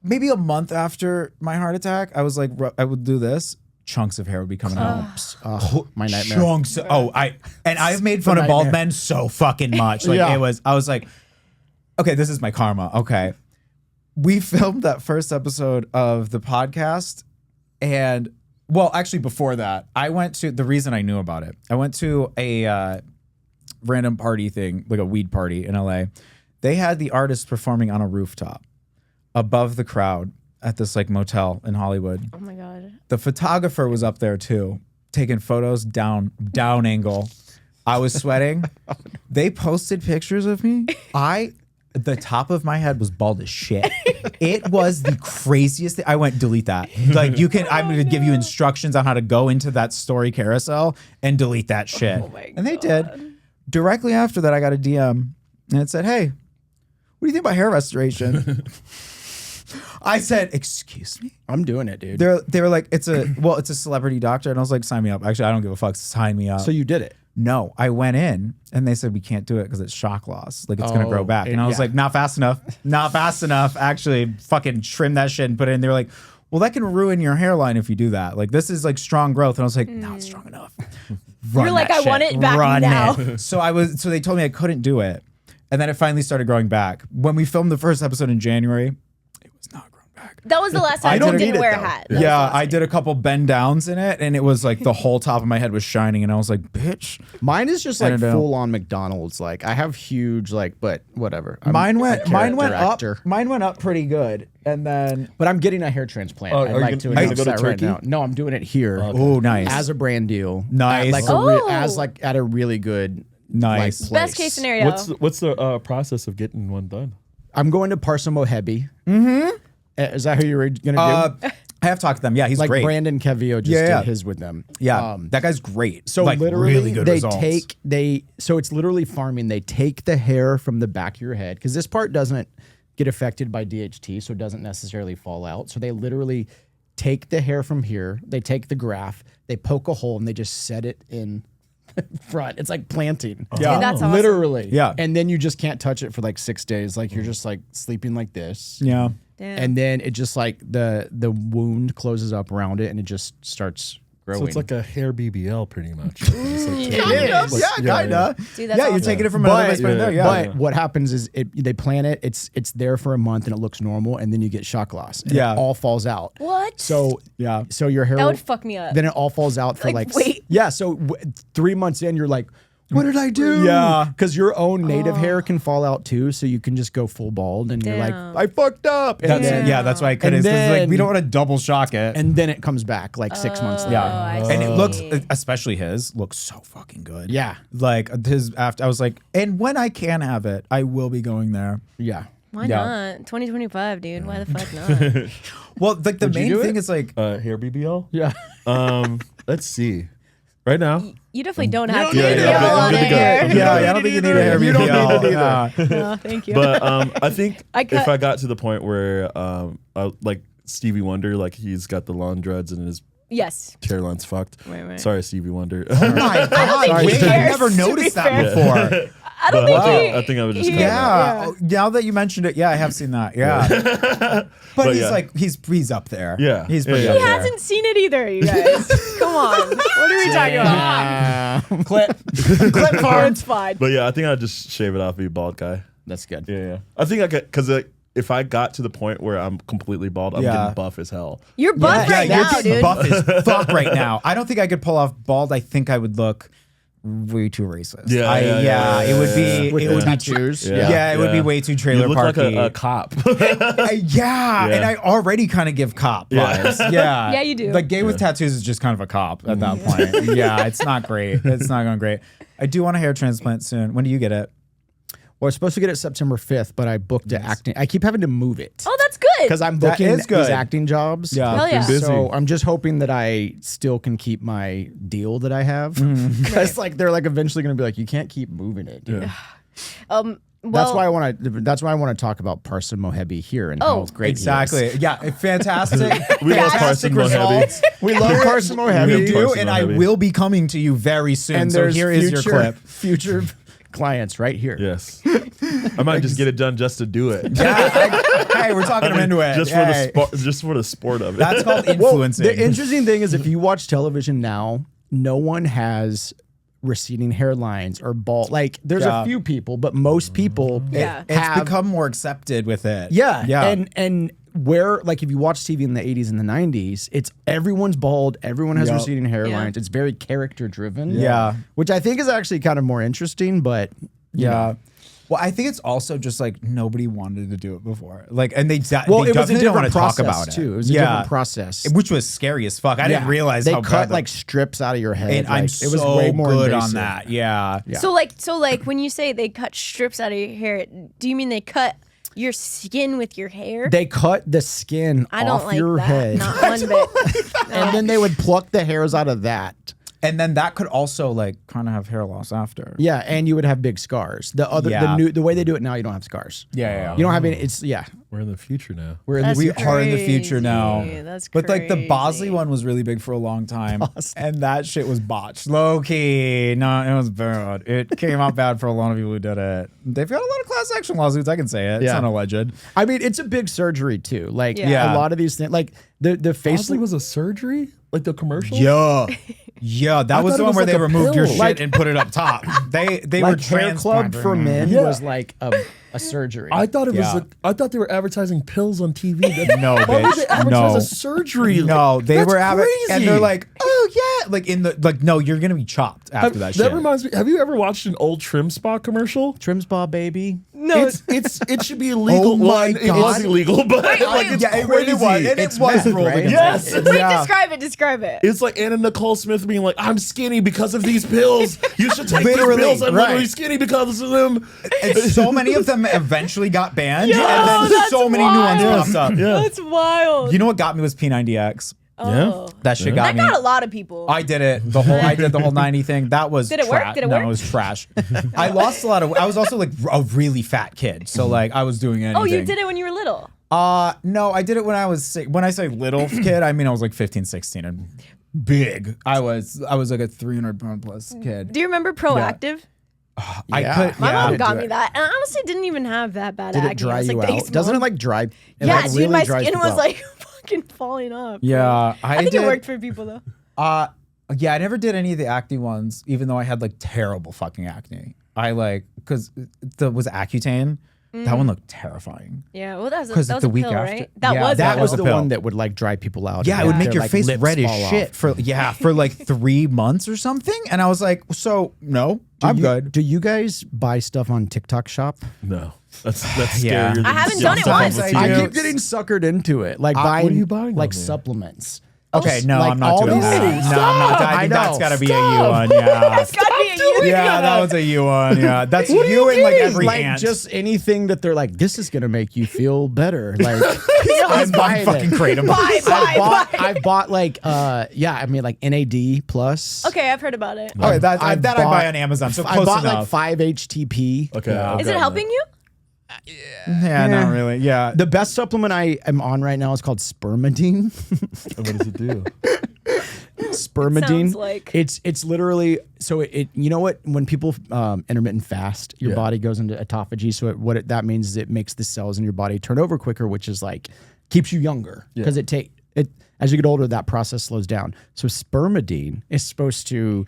maybe a month after my heart attack, I was like, I would do this. Chunks of hair would be coming out. my nightmare. Chunks. I've made fun of bald nightmare. men so fucking much. Like Yeah. I was like, okay, this is my karma. Okay. We filmed that first episode of the podcast, and well, actually before that, I went to the reason I knew about it. I went to a random party thing, like a weed party in LA. They had the artist performing on a rooftop above the crowd at this like motel in Hollywood. Oh my God. The photographer was up there too, taking photos down angle. I was sweating. They posted pictures of me. The top of my head was bald as shit. It was the craziest thing. I went, delete that. Like I'm going to give you instructions on how to go into that story carousel and delete that shit. Oh my And they did. Directly after that, I got a DM and it said, hey, what do you think about hair restoration? I said, excuse me? I'm doing it, dude. They were like, it's a celebrity doctor. And I was like, sign me up. Actually, I don't give a fuck. Sign me up. So you did it. No, I went in and they said we can't do it because it's shock loss. Like it's gonna grow back. And I was yeah. like, not fast enough. Not fast enough. Actually, fucking trim that shit and put it in. They were like, well, that can ruin your hairline if you do that. Like this is like strong growth. And I was like, no, it's strong enough. You're like, I want it back Run now. it. So they told me I couldn't do it. And then it finally started growing back. When we filmed the first episode in January, it was not growing back. That was the last time you didn't wear a hat. That was the Yeah, last I time. did a couple bend downs in it, and it was like the whole top of my head was shining, and I was like, "Bitch." Mine is just like don't know. full on McDonald's. Like I have huge but whatever. Mine went up. director. Mine went up pretty good, and then But I'm getting a hair transplant. Oh, I'd are you like gonna- to are you gonna announce go to that right Turkey? now. No, I'm doing it here. oh, nice. As a brand deal. Nice. At at a really good Nice. like, Best place. case scenario. What's the process of getting one done? I'm going to Parson Mohebi. Mm-hmm. Is that who you were gonna do? I have talked to them. Yeah, he's Like great. Brandon Kevio just Yeah. did his with them. Yeah, that guy's great. So like, literally, really good they results. so it's literally farming. They take the hair from the back of your head because this part doesn't get affected by DHT, so it doesn't necessarily fall out. So they literally take the hair from here. They take the graft, they poke a hole, and they just set it in front. It's like planting. Yeah. Dude, that's awesome. Literally. Yeah. And then you just can't touch it for like 6 days. Like you're just like sleeping like this. Yeah. Damn. And then it just like the wound closes up around it and it just starts growing. So it's like a hair BBL, pretty much. It is. Yeah, kinda. Dude, that's yeah, you're awesome. taking it from another place right there. Yeah. But what happens is they plant it. It's there for a month and it looks normal, and then you get shock loss. And Yeah. it all falls out. What? So Yeah. so your hair That would fuck me up. Then it all falls out for Like, like wait. yeah. So 3 months in, you're like, what did I do? Yeah. because your own native hair can fall out too. So you can just go full bald, and you're like, Damn. I fucked up. And That's then, that's why I couldn't. And Like, we then- don't want to double shock it. and then it comes back like 6 months later. yeah, I and it looks, see. especially his, looks so fucking good. Yeah. like his after. I was like, and when I can have it, I will be going there. Yeah. Why Yeah. not? 2025, dude. Why the fuck not? Well, like the Would you main do thing it? is like, Hair BBL? Yeah. Let's see. Right now, You definitely don't have to. Yeah, You yeah, have a I'm lot good of to go. hair. yeah, I don't think you need a hair You don't BBL. need it either. Nah. No, thank you. but I think I if cut- I got to the point where like Stevie Wonder, like he's got the long dreads and his yes. hairline's fucked. Right. Sorry, Stevie Wonder. Oh my god! think he Wait, cares, I've never to be noticed that fair. before. I don't But think I think I would just he- cut it Yeah. out. Oh, now that you mentioned it, yeah, I have seen that. Yeah. But he's yeah. like he's up there. Yeah. He's Yeah, pretty yeah. up He there. hasn't seen it either, you guys. Come on. What are we talking about? Clip Oh, farm. it's fine. But yeah, I think I'd just shave it off, be a bald guy. That's good. Yeah. I think I could, because if I got to the point where I'm completely bald, I'm Yeah. getting buff as hell. You're buff right you're now, getting dude. buff as fuck right now. I don't think I could pull off bald. I think I would look way too racist. Yeah, yeah, it would be. With It the would be. tattoos. Yeah, it would be way too trailer You look parky. like a cop. Yeah, and I already kind of give cop vibes. Yeah, Yeah, you do. Like gay with tattoos is just kind of a cop at that point. Yeah, it's not great. It's not going great. I do want a hair transplant soon. When do you get it? Well, I was supposed to get it September 5th, but I booked it acting. I keep having to move it Oh, that's good. because I'm That booking is these good. acting jobs. Yeah. Hell yeah. busy. So I'm just hoping that I still can keep my deal that I have. Because like they're like eventually going to be like, you can't keep moving it. Dude. Well, That's why I want to. That's why I want to talk about Parson Mohebi here and how great he is. Exactly. Yeah, fantastic. We love fantastic Parson Mohebi. results. We love Parson We Mohebi. do, Parson and I Mohebi. will be coming to you very soon. And so there's here is your clip. Future clients right here. Yes. I might just get it done just to do it. Hey, we're talking him into it. Just for the sport of it. That's called Well, influencing. the interesting thing is if you watch television now, no one has receding hairlines or bald. Like there's Yeah. a few people, but most people Yeah. it's have become more accepted with it. yeah. Yeah. And where like if you watch TV in the 80s and the 90s, it's everyone's bald, everyone has Yup. receding hairlines. Yeah. It's very character driven. Yeah. Which I think is actually kind of more interesting, but you Yeah. know. Well, I think it's also just like nobody wanted to do it before. Like, and they Well, they it was a definitely don't want different to talk process about it. too. It was a different process. Which was scary as fuck. I didn't realize they how cut bad like strips out of your head. and I'm it was so way more good invasive. on that. Yeah. So like when you say they cut strips out of your hair, do you mean they cut your skin with your hair? They cut the skin I don't off like your that. head, Not one bit. and then they would pluck the hairs out of that. And then that could also like kind of have hair loss after. Yeah, and you would have big scars. The way they do it now, you don't have scars. Yeah. You don't have any. We're in the future now. We're in That's the We are in the future now. crazy. That's But like the crazy. Bosley one was really big for a long time. And that shit was botched. Low key. No, it was bad. It came out bad for a lot of people who did it. They've got a lot of class action lawsuits. I can say it. It's Yeah. not alleged. I mean, it's a big surgery too. Like Yeah. a lot of these things, like the face. Bosley was a surgery, like the commercial. Yeah, that was thought the it one was where like they a removed your pill. shit Like- and put it up top. They like were Hair Club for transplanting. men Yeah. was like a surgery. I thought it was. Yeah. I thought they were advertising pills on TV. No, Why would they bitch. advertise No. a surgery? No, they That's were having, and crazy. they're like, oh yeah, like in the like, no, you're gonna be chopped after that shit. That reminds me. Have you ever watched an old Trim Spa commercial? Trim Spa baby. No, It should be illegal. Oh my Well, it God. was illegal, but like it's yeah, it crazy. really was, and It's it was meth, ruled right? against Yes. us. wait, Yeah. describe it. It's like Anna Nicole Smith being like, "I'm skinny because of these pills. You should take Literally, these pills. I'm right. literally skinny because of them." And so many of them eventually got banned, Yo, and then that's so many new ones wild. popped up. Yeah. That's wild. You know what got me was P90X. Oh. That shit got That me. got a lot of people. I did it. I did the whole 90 thing. That was Did it work? Did it No, work? it was trash. I lost a lot of. I was also like a really fat kid, so like I was doing anything. Oh, you did it when you were little. No, I did it when I was when I say little kid, I mean I was like 15, 16 and big. I was like a 300-pound plus kid. Do you remember Proactive? I Yeah. could. My yeah. mom did got do me it. that, and I honestly didn't even have that bad Did acne. it dry I was you like, out? "Thanks, Doesn't Mom." it like dry? It Yeah, like dude, really my dries skin people was out. like fucking falling off. Yeah, I think did, it worked for people though. Yeah, I never did any of the acne ones, even though I had like terrible fucking acne. I like because was Accutane. That one looked terrifying. Yeah, well, that was 'Cause that was the a week pill, after- right? That yeah, was that a was was pill. a the pill. one that would like dry people out. Yeah, it and would make make their, your like, face lips red as fall off. shit for like 3 months or something. And I was like, so no, I'm good. Do you guys buy stuff on TikTok Shop? No, that's scarier. Yeah. than I haven't some done it stuff once. on I TV. I do. keep getting suckered into it, like what buying, are you buying like on there? supplements. Okay, no, Like, I'm not all doing these that. things. No, I'm not. I I think that's know. got to be a you one. Yeah. It's gotta be a you. Yeah, that was a you one. Yeah, that's What are you in like getting? every like hand. just anything that they're like, this is gonna make you feel better. Like I'm buying fucking it. kratom. I've bought like I mean like NAD plus. Okay, I've heard about it. Okay, that I bought- buy on Amazon. So I close bought enough. like 5-HTP. Okay, Yeah. I've Is it gotten helping you? Yeah, not really. Yeah. The best supplement I am on right now is called spermidine. And what does it do? Spermidine. Sounds like- It's literally so it you know what, when people intermittent fast, your Yeah. body goes into autophagy. So that means is it makes the cells in your body turn over quicker, which is like keeps you younger because it as you get older that process slows down. So spermidine is supposed to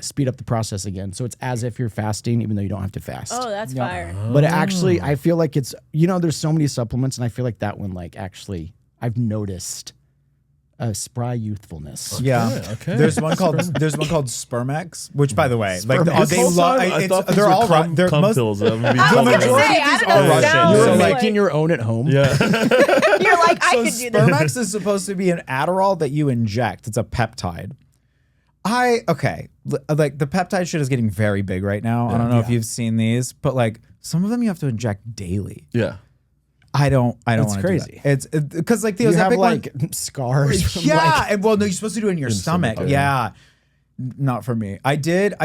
speed up the process again. So it's as if you're fasting, even though you don't have to fast. Oh, that's fire. But it actually, I feel like it's, there's so many supplements, and I feel like that one, like, actually, I've noticed a spry youthfulness. Yeah. Okay. There's one called Spermex, which by the way, like Spermex. they This whole love. time, I thought these They're were all cum they're cum most, pills. I'm gonna be I was totally gonna honest. say, majority of these I are don't know. Russian. Sounds You're So, like- making your own at home. Yeah. You're like, I So could do this. Spermex is supposed to be an Adderall that you inject. It's a peptide. Like the peptide shit is getting very big right now. I don't know if you've seen these, but like some of them you have to inject daily. Yeah. I don't That's want to crazy. It's because like the You have Ozempic one- like scars. From, yeah, like, and well, no, you're supposed to do it in your stomach. stomach, Yeah. Not for me. I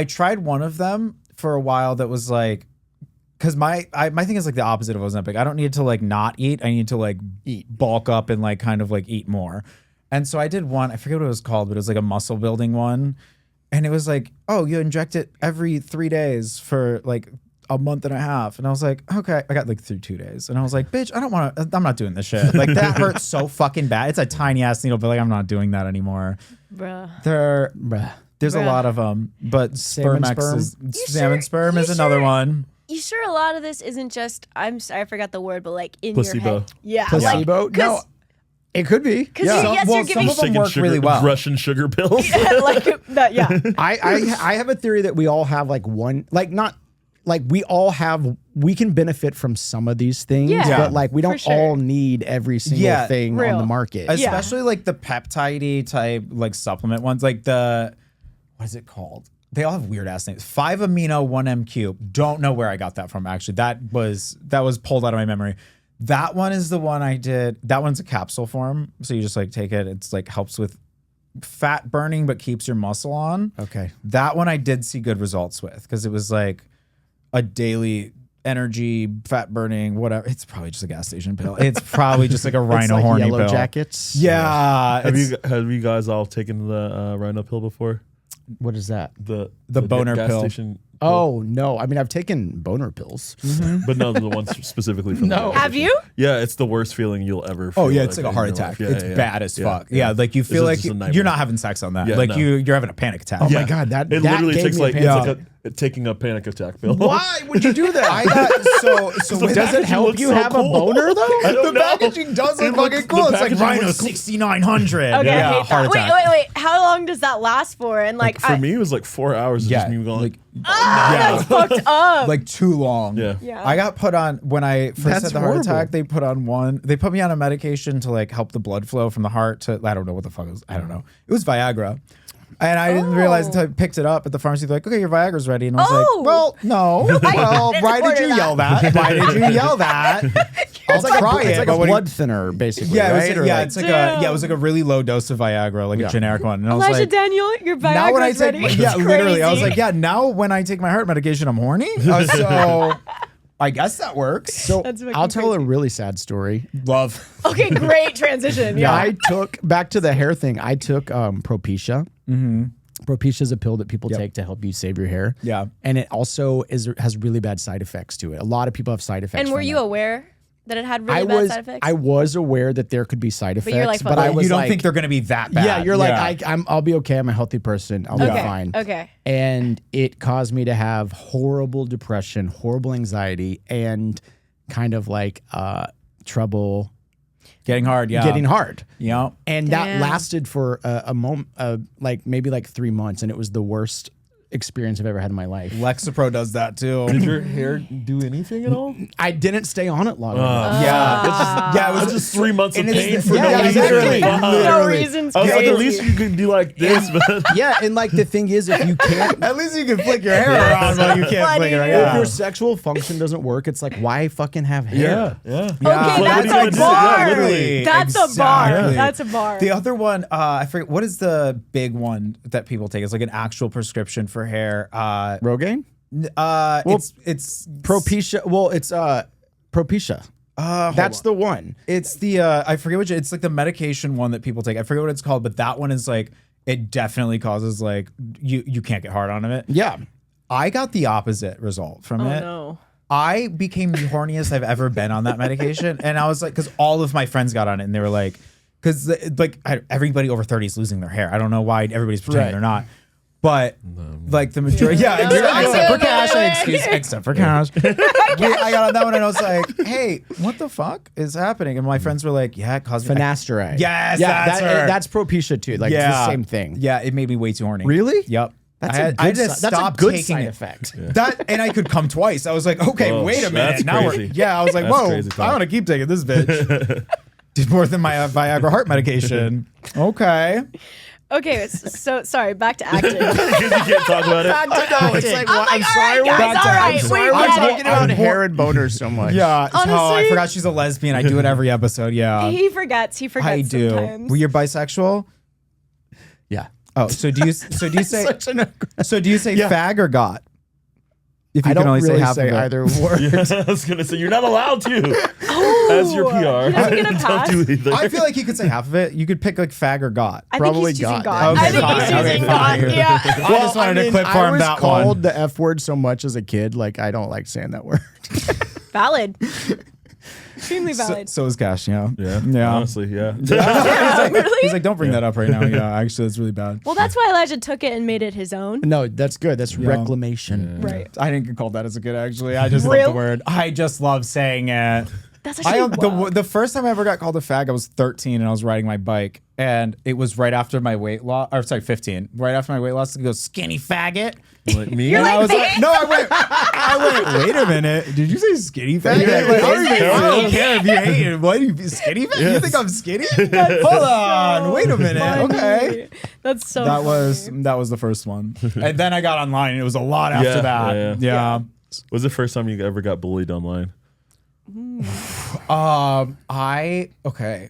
tried one of them for a while that was like, because my thing is like the opposite of Ozempic. I don't need to like not eat. I need to like bulk up and like kind of like eat more. And so I did one, I forget what it was called, but it was like a muscle building one. And it was like, oh, you inject it every 3 days for like a month and a half. And I was like, okay, I got like through 2 days. And I was like, bitch, I'm not doing this shit. Like that hurts so fucking bad. It's a tiny ass needle, but like I'm not doing that anymore. Bruh. There's a Bruh. lot of them, but Salmon Spermex sperm? is You salmon sure- sperm you is another sure- one. You sure a lot of this isn't just, I'm sorry, I forgot the word, but like in Placebo. your head? Yeah. placebo? Like, No, it could be. Because Yeah. yes, Well, you're giving. some of them Taking work really well. Russian sugar pills. like that, yeah. I have a theory that we all have like one, like not like we can benefit from some of these things, Yeah. but like we For don't sure. all need every single thing on Real. the market. Especially like the peptide-y type like supplement ones, like what is it called? They all have weird ass names. 5-amino 1-MQ. Don't know where I got that from actually. That was pulled out of my memory. That one is the one I did. That one's a capsule form. So you just like take it. It's like helps with fat burning but keeps your muscle on. Okay. That one I did see good results with because it was like a daily energy, fat burning, whatever. It's probably just a gas station pill. It's probably just like a It's rhino like horny Yellow pill. Jackets. Yeah. Have you guys all taken the rhino pill before? What is that? The boner gas pill. station Oh no! I mean, I've taken boner pills. but no, the ones specifically from No. the gas Have station. you? Yeah, it's the worst feeling you'll ever feel. Oh yeah, it's like a in heart your attack. life. Yeah, It's yeah, bad as yeah, fuck. Yeah, like you It's feel like just a nightmare. you're not having sex on that. Yeah, like no. you're having a panic attack. Oh my god, that It that literally gave takes me a like panic it's like taking a panic attack pill. Why would you do that? I got so The Does it packaging help looks you so have a cool. boner though? I don't the know. packaging does It look looks- fucking the cool. It's like packaging Rhino looks cool. 6900. Okay, Yeah, I hate heart that. attack. Wait. How long does that last for? And like, For me, it was like 4 hours of Yeah, just me going. like that's fucked up. like too long. Yeah. Yeah. I got put on when I first That's had the heart horrible. attack. They put me on a medication to like help the blood flow from the heart to I don't know what the fuck it was. I don't know. It was Viagra. And I didn't realize until I picked it up at the pharmacy. They're like, okay, your Viagra's ready. And I was Oh. like, well, no. Well, didn't why did order you that. yell that? Why did you yell that? I'll try it. It's like but a when you- blood thinner, basically. Yeah, right? it Or was, yeah, like- it's like Damn. it was like a really low dose of Viagra, like a generic one. And I was Elijah like, Daniel, your now when I Viagra's take, ready. yeah, It's literally, I was crazy. like, yeah, now when I take my heart medication, I'm horny. So I guess that works. So That's fucking I'll tell a crazy. really sad story. Love. Okay, great transition. Yeah. I took back to the hair thing. I took Propecia. Propecia is a pill that people take to help you save your hair. Yeah. and it also has really bad side effects to it. A lot of people have side effects. And were from you it. aware that it had really bad side effects? I was aware that there could be side effects, you're like, but fuck I it. was You don't like, think they're going to be that bad? yeah, you're like, I'll be okay. I'm a healthy person. I'll be Okay, fine. okay. And it caused me to have horrible depression, horrible anxiety, and kind of like trouble getting hard. Yeah. getting hard. Yeah. And that Damn. lasted for a moment, like maybe like 3 months, and it was the worst experience I've ever had in my life. Lexapro does that too. Did your hair do anything at all? I didn't stay on it long enough. Yeah. It was just 3 months of and it's pain the- for yeah, no reason. literally. no Literally. reasons. I was like, crazy. at least you could do like this, but Yeah, and like the thing is, if you can't, At least you can flick your hair around, but you can't Funny, flick it around. dude. if Yeah. your sexual function doesn't work, it's like, why fucking have hair? yeah. Okay, Yeah. that's What are you a gonna do? bar. Yeah, literally. That's a bar. Exactly. That's a bar. The other one, I forget, what is the big one that people take? It's like an actual prescription for hair. Rogaine? It's Propecia. Well, it's Propecia. That's the one. It's the I forget which it's like the medication one that people take. I forget what it's called, but that one is like it definitely causes like you can't get hard on it. Yeah. I got the opposite result from oh it. no. I became the horniest I've ever been on that medication, and I was like, because all of my friends got on it, and they were like, because like everybody over 30 is losing their hair. I don't know why everybody's pretending Right. they're not. But like the majority, yeah, except for Ka5sh, except for Ka5sh. I got on that one and I was like, "Hey, what the fuck is happening?" And my friends were like, "Yeah, it caused me." Finasteride. Yes, yeah, that's her. that's Propecia too. Like it's the same thing. Yeah, it made me way too horny. Really? Yep. That's I a had- good, I just that's a stopped good taking side it. effect. That and I could come twice. I was like, okay, Oh, wait a minute. that's Now crazy. I was like, That's whoa, crazy I talk. want to keep taking this bitch. Did more than my Viagra heart medication. Okay. Okay, so sorry. Back to acting. because you can't talk about it. It's like, I'm like, all right, guys, Back to- all right, I'm we sorry, get I'm it. talking about I'm hair and boners so much. Yeah. Oh, I Honestly- forgot she's a lesbian. I do it every episode. Yeah. He forgets. He forgets I do. sometimes. Well, you're bisexual? Yeah. Oh, so do you say Such an Yeah. fag or got? If you I can don't only really say half say of it. either word. I was gonna say you're not allowed to. As your PR, He doesn't get a pass. don't do either. I feel like you could say half of it. You could pick like fag or got. I Probably think he's choosing God. God. Okay, I think fine. he's choosing Okay, God. fine. Yeah. I just wanted to clip I farm was that called one. the F word so much as a kid. Like I don't like saying that word. Valid. Extremely valid. So is Ka5sh, yeah. yeah, honestly, yeah. Really? He's like, don't bring that up right now. Yeah, actually, that's really bad. Well, that's why Elijah took it and made it his own. No, that's good. That's reclamation. Right. I didn't get called that as a kid, actually. I just love Real? the word. I just love saying it. That's I actually wild. the first time I ever got called a fag, I was 13 and I was riding my bike, and it was right after my weight loss. Or sorry, 15. Right after my weight loss, it goes skinny faggot. Like me, You're And I like, was like, no, I went. I went, wait a minute. Did you say skinny fat? Yeah, Like, yeah, I don't care if you hate it. What, you skinny fat? You think I'm skinny? Hold on. Wait a minute. Funny. Okay. That's so That funny. was the first one. And then I got online and it was a lot after that. Yeah. Was the first time you ever got bullied online? Okay.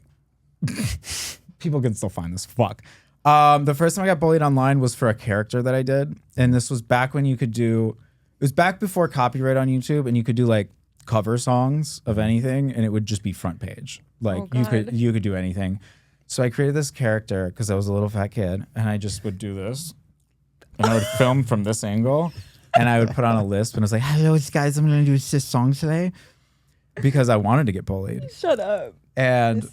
People can still find this. Fuck. The first time I got bullied online was for a character that I did. And this was back when you could do, it was back before copyright on YouTube, and you could do like cover songs of anything and it would just be front page. Like you could do anything. So I created this character because I was a little fat kid, and I just would do this. And I would film from this angle, and I would put on a lisp, and I was like, hello guys, I'm gonna do this song today. Because I wanted to get bullied. Shut up. And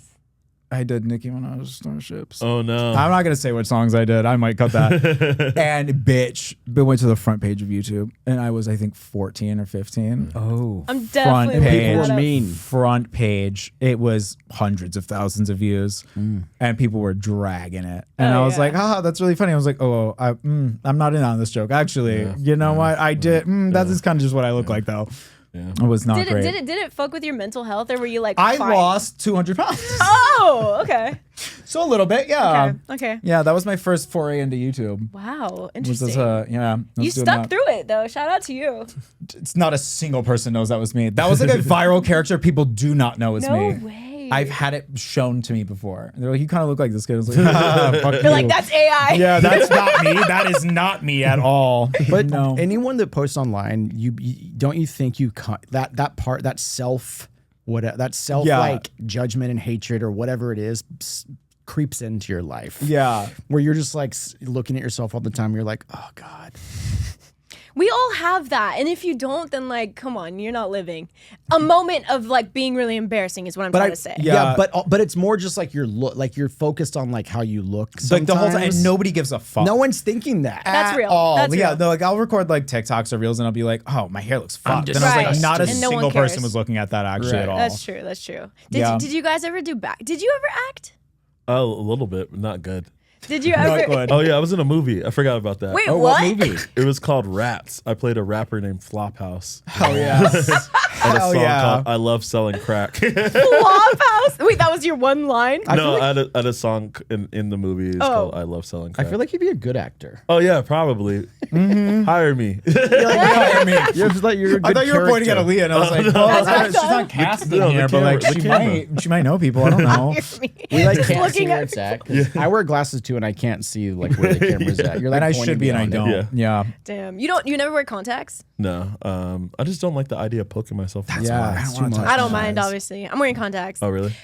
I did Nicki Minaj Starships. Oh no. I'm not gonna say what songs I did. I might cut that. And bitch, but went to the front page of YouTube, and I was, I think, 14 or 15. Oh, I'm definitely looking page. that up. mean. Front page. It was hundreds of thousands of views, and people were dragging it. And Oh, I was yeah. like, that's really funny. I was like, I'm not in on this joke. Actually, you know what? I did. That is kind of just what I look like, though. Yeah. It was not Did great. it fuck with your mental health, or were you like? I fine? lost 200 pounds. Oh, okay. So a little bit, yeah. Okay. Yeah, that was my first foray into YouTube. Wow, Was interesting. this, yeah. I You was doing stuck that. through it though. Shout out to you. It's not a single person knows that was me. That was like a viral character people do not know it's No me. way. I've had it shown to me before. And they're like, you kind of look like this kid. I was like, fuck You're you. like, that's AI. Yeah, that's not me. That is not me at all. But no. anyone that posts online, you don't you think you that part, that self Yeah. like judgment and hatred or whatever it is creeps into your life. Yeah. Where you're just like looking at yourself all the time. You're like, oh God. We all have that, and if you don't, then like, come on, you're not living. A moment of like being really embarrassing is what I'm trying to say. Yeah. But it's more just like your look, like you're focused on like how you look. Like the whole time, and sometimes. nobody gives a fuck. No one's thinking that. That's at real. all. That's yeah, real. no, like I'll record like TikToks or reels, and I'll be like, "Oh, my hair looks fucked." And I was Right. like, "Not a And no one single person cares. was looking at that actually Right. at all." That's true. That's true. Yeah. Did you guys ever do back? Did you ever act? Oh, a little bit, but not good. Did you Not ever? good. Oh yeah, I was in a movie. I forgot about that. Wait, Oh, what? what movie? It was called Rats. I played a rapper named Flophouse. Hell yeah! And a Hell song yeah! called I Love Selling Crack. Flophouse. Wait, that was your one line? No, I had a song in the movie. It's called I Love Selling I Crack. feel like you'd be a good actor. Oh yeah, probably. Hire me. I mean, You're just like you're a good I thought you were pointing at character. Aaliyah, and I was like, That's well, what I she's thought. not casting No, the here, but camera- like the she might know people. I don't know. We like Just can't see looking where at it's at. 'Cause I wear glasses too, and I can't see like where the camera's at. You're like And I pointing should be, and I beyond it. don't. Yeah. Damn. You never wear contacts? No, I just don't like the idea of poking myself. in the Yeah, eye. it's I too don't much. wanna I don't Nice. mind, obviously. I'm wearing contacts. Oh really?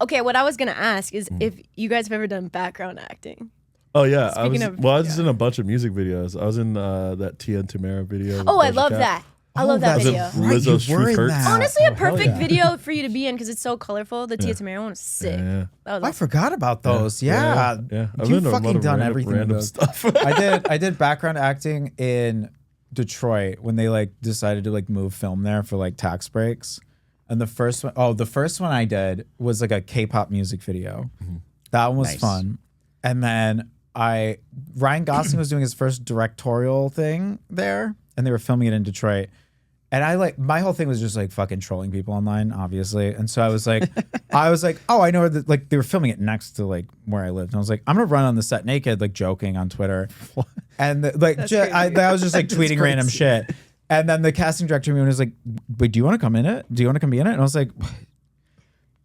Okay, what I was gonna ask is if you guys have ever done background acting. Oh yeah. Speaking of- I was in a bunch of music videos. I was in that Tia and Tamara video. with Oh, I Doja love Cat. that. I love that Was it video. Lizzo's you were Truth in Hurts? that. Honestly, a hell perfect yeah. video for you to be in because it's so colorful. The Tia Tamara one was sick. Yeah. That was I awesome. forgot about those. Yeah. Yeah. I've You've been in a lot fucking of done random, everything with random those. stuff. I did background acting in Detroit when they like decided to like move film there for like tax breaks. And the first one I did was like a K-pop music video. That one was Nice. fun. And then Ryan Gosling was doing his first directorial thing there, and they were filming it in Detroit. And I like my whole thing was just like fucking trolling people online, obviously. And so I was like, oh, I know where like they were filming it next to like where I lived. And I was like, I'm gonna run on the set naked, like joking on Twitter. And I was just like tweeting random shit. And then the casting director was like, wait, do you want to come in it? Do you want to come be in it? And I was like,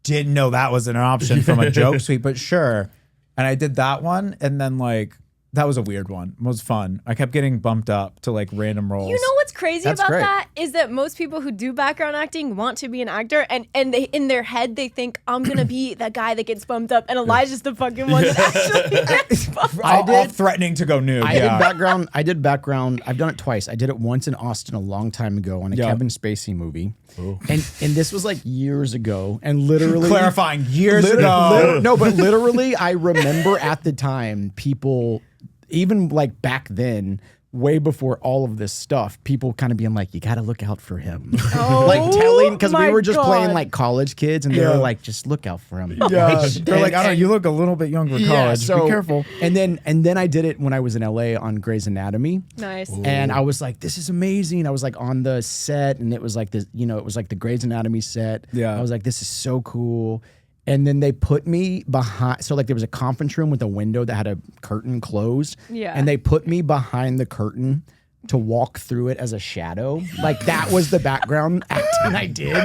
didn't know that was an option from a joke suite, but sure. And I did that one, and then like that was a weird one. It was fun. I kept getting bumped up to like random roles. You know what's crazy That's about great. that is that most people who do background acting want to be an actor, and they in their head they think I'm gonna be that guy that gets bumped up, and Elijah's the fucking one that actually gets bumped up. all threatening to go nude. I yeah. did background. I've done it twice. I did it once in Austin a long time ago on a Yeah. Kevin Spacey movie, and this was like years ago. And literally Clarifying years ago. No, but literally, I remember at the time people, even like back then, way before all of this stuff, people kind of being like, you got to look out for him. Oh, like telling, because we my were just playing God. like college kids and they were like, just look out for him. Yeah, they're like, I don't know, you look a little bit young for college. Be careful. And then I did it when I was in LA on Grey's Anatomy. Nice. And I was like, this is amazing. I was like on the set and it was like this, it was like the Grey's Anatomy set. Yeah. I was like, this is so cool. And then they put me behind, so like there was a conference room with a window that had a curtain closed. Yeah. And they put me behind the curtain to walk through it as a shadow. Like that was the background acting I did.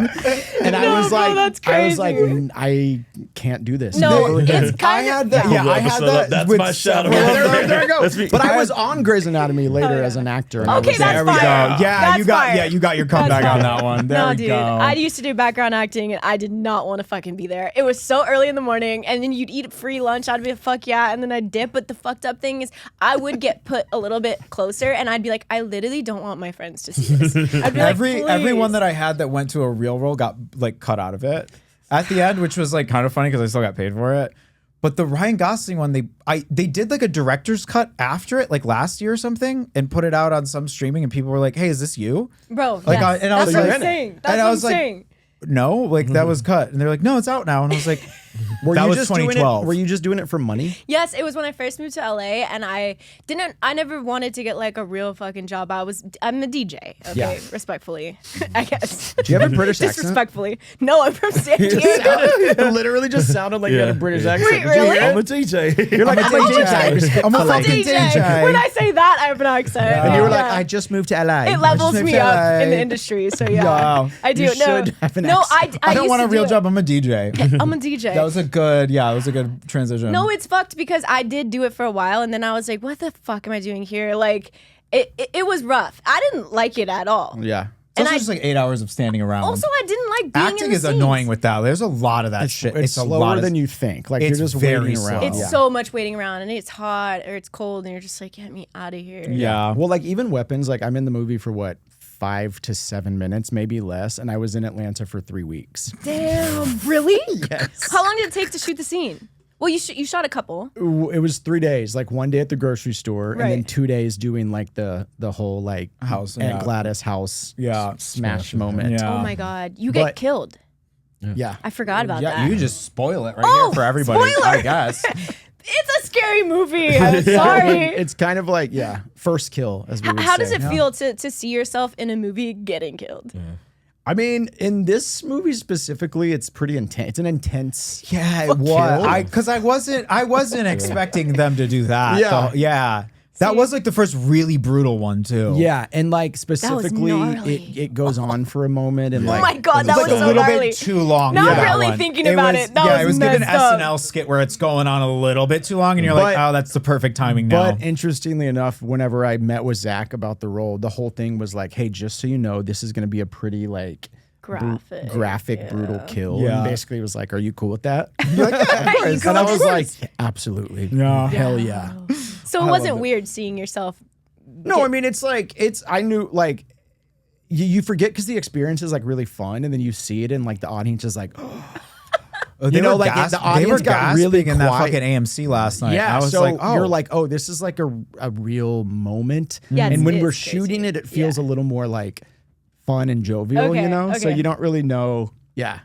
And I was bro, like, that's I was like, crazy. I can't do this. No, Never again. it's kind of that. Yeah, I had that. That's with my shadow. several- There we go. That's me. But I was on Grey's Anatomy later yeah. as an actor. And I Okay, was that's There we go. fire. Yeah, That's you got fire. you got your That's comeback on fire. that one. There No, we dude. go. I used to do background acting, and I did not want to fucking be there. It was so early in the morning, and then you'd eat free lunch. I'd be like, fuck yeah, and then I'd dip. But the fucked up thing is, I would get put a little bit closer, and I'd be like, I literally don't want my friends to see this. I'd be Everyone like, that I had that went to a real role got like cut out of it at the end, which was like kind of funny because I still got paid for it. But the Ryan Gosling one, they did like a director's cut after it, like last year or something, and put it out on some streaming, and people were like, "Hey, is this you?" bro, Like, yes. and I was That's what like- I'm saying. That's and I what was I'm like, saying. No, like that was cut, and they're like, "No, it's out now," and I was like, Were "That you was just doing 2012." it? Were you just doing it for money? Yes, it was when I first moved to LA, and I never wanted to get like a real fucking job. I'm a DJ, okay, Yeah. respectfully, I guess. Do you have a British accent? Disrespectfully. No, I'm from San Diego. It literally just sounded like you had a British accent. Wait, Did you really? hear it? I'm a DJ. You're like, I'm a DJ. I'm a I'm a fucking DJ. When I say that, I have an accent. And you were like, Yeah. I just moved to LA. It levels moved me to up LA. in the industry, so yeah, Wow. I do. You no, should have an no, accent. I don't used want a to real do job. I'm a DJ. it. I'm a DJ. That was a good, it was a good transition. No, it's fucked because I did do it for a while, and then I was like, what the fuck am I doing here? Like, it was rough. I didn't like it at all. Yeah. it's also and I- just like 8 hours of standing around. Also, I didn't like being acting in the is scenes. annoying with that. There's a lot of that shit. It's a slower lot of, than you think. Like it's you're just very waiting slow. around. It's Yeah. so much waiting around, and it's hot or it's cold, and you're just like, get me out of here. Yeah. Well, like even weapons, like I'm in the movie for what, 5 to 7 minutes, maybe less, and I was in Atlanta for 3 weeks. Damn, really? Yes. How long did it take to shoot the scene? Well, you shot a couple. It was 3 days, like 1 day at the grocery store, and then Right. 2 days doing like the whole like House, Aunt yeah. Gladys house Yeah. smash moment. Yeah. Oh my god, you get But- killed. Yeah. I forgot about Yeah, that. you just spoil it right Oh, here for everybody, spoiler! I guess. It's a scary movie. I'm sorry. It's kind of like, first kill, as we would How say. does it feel to see yourself in a movie getting killed? I mean, in this movie specifically, it's pretty intense. It's an intense. Yeah, it Kill? was. Because I wasn't expecting them to do that. Yeah. Yeah. That See? was like the first really brutal one too. Yeah, and like specifically, gnarly. it goes on for a moment, and Oh like, my god, that It's was like a so little gnarly. bit too long. Not for that really one. thinking about it. That yeah, was it was given messed up. SNL skit where it's going on a little bit too long, and you're like, But- oh, that's the perfect timing now. But interestingly enough, whenever I met with Zach about the role, the whole thing was like, hey, just so you know, this is going to be a pretty like Graphic. brutal kill. Yeah. And basically was like, are you cool with that? You and I cool? was like, absolutely. Yeah. Hell yeah. So it wasn't weird seeing yourself. No, I mean, I knew like, you forget because the experience is like really fun, and then you see it, and like the audience is like, They know, were like, gas- the they audience were got really gasping in that quiet. fucking AMC last night. yeah. I was So like, oh, you're like, oh, this is like a real moment. Yeah, and it's- when it's we're crazy. shooting it, it feels a little more like fun and jovial, Okay, you know? So okay. you don't really know. Yeah.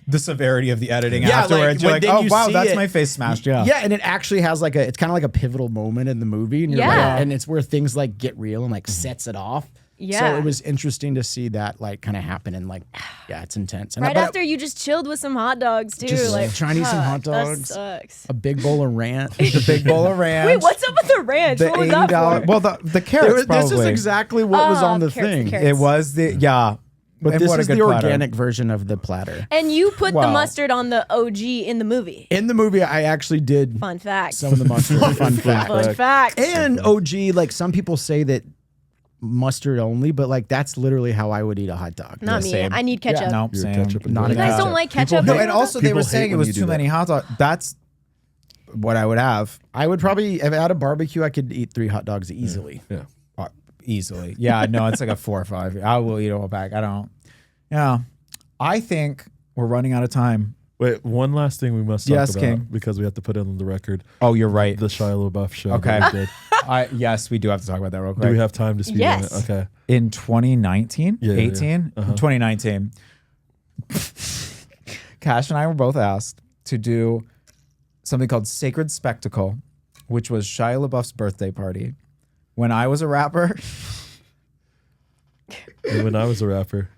the severity of the editing Yeah, afterwards. like, You're when like, then oh you wow, see that's it- my face smashed. Yeah. Yeah, and it actually has like it's kind of like a pivotal moment in the movie, and you're Yeah. like, and it's where things like get real and like sets it off. So Yeah. it was interesting to see that like kind of happen, and like, yeah, it's intense. And Right but after you just chilled with some hot dogs too. Just like trying to eat some fuck, hot dogs. That sucks. a big bowl of ranch. The big bowl of ranch. Wait, what's up with the ranch? the What was that $80? for? Well, the carrots This is probably. exactly what was Oh, on the carrots, thing. carrots. It was the But And this what a is good the platter. organic version of the platter. And you put the Wow. mustard on the OG in the movie. In the movie, I actually did Fun fact. some of the mustard. Fun fact. Fun fact. And OG, like some people say that mustard only, but like that's literally how I would eat a hot dog. Not me. same. I need ketchup. Nope, You're a same. ketchup and Not a You guys ketchup. don't like ketchup? No, on and your hot also dog? they were People saying hate it when was you too do that. many hot dogs. That's what I would have I would probably, if I had a barbecue, I could eat 3 hot dogs easily. Yeah. easily. Yeah, no, it's like a 4 or 5. I will eat a whole bag. I don't. Yeah, I think we're running out of time. Wait, one last thing we must talk Yes, about King. because we have to put it on the record. Oh, you're right. The Shia LaBeouf show. Okay. that we did. Yes, we do have to talk about that real quick. Do we have time to speak Yes. on it? Okay. In 2019, Yeah, 18, 2019, Ka5sh and I were both asked to do something called Sacred Spectacle, which was Shia LaBeouf's birthday party. When I was a rapper, And when I was a rapper,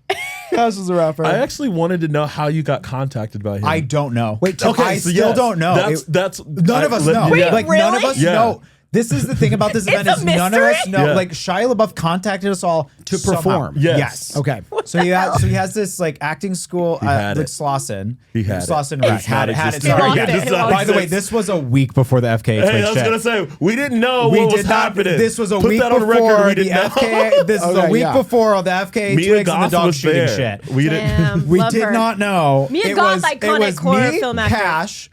Ka5sh was a rapper. I actually wanted to know how you got contacted by him. I don't know. Wait, I so still yes, don't know. That's None of us know. Wait, Like none of really? us Yeah. know. This is the thing about this event It's is a none of us mystery? know. Yeah. Like Shia LaBeouf contacted us all To somehow. perform. Yes. Okay. So he has this like acting school had like it. Slauson. He had it. Slauson It's Rec. Had not it. existent. Sorry. It Yeah. lost it. It lost By the way, it. this was a week before the FK Hey, I was shit. gonna say we didn't know We what was did not. happening. This was a Put week that on before record. We the didn't know. FK. This is a Okay, week yeah. before all the FK Mia twigs and the Goth dog was shooting there. shit. We didn't. Damn, We love did her. not know. Mia It Goth, was, iconic it was horror me, film actor. Ka5sh,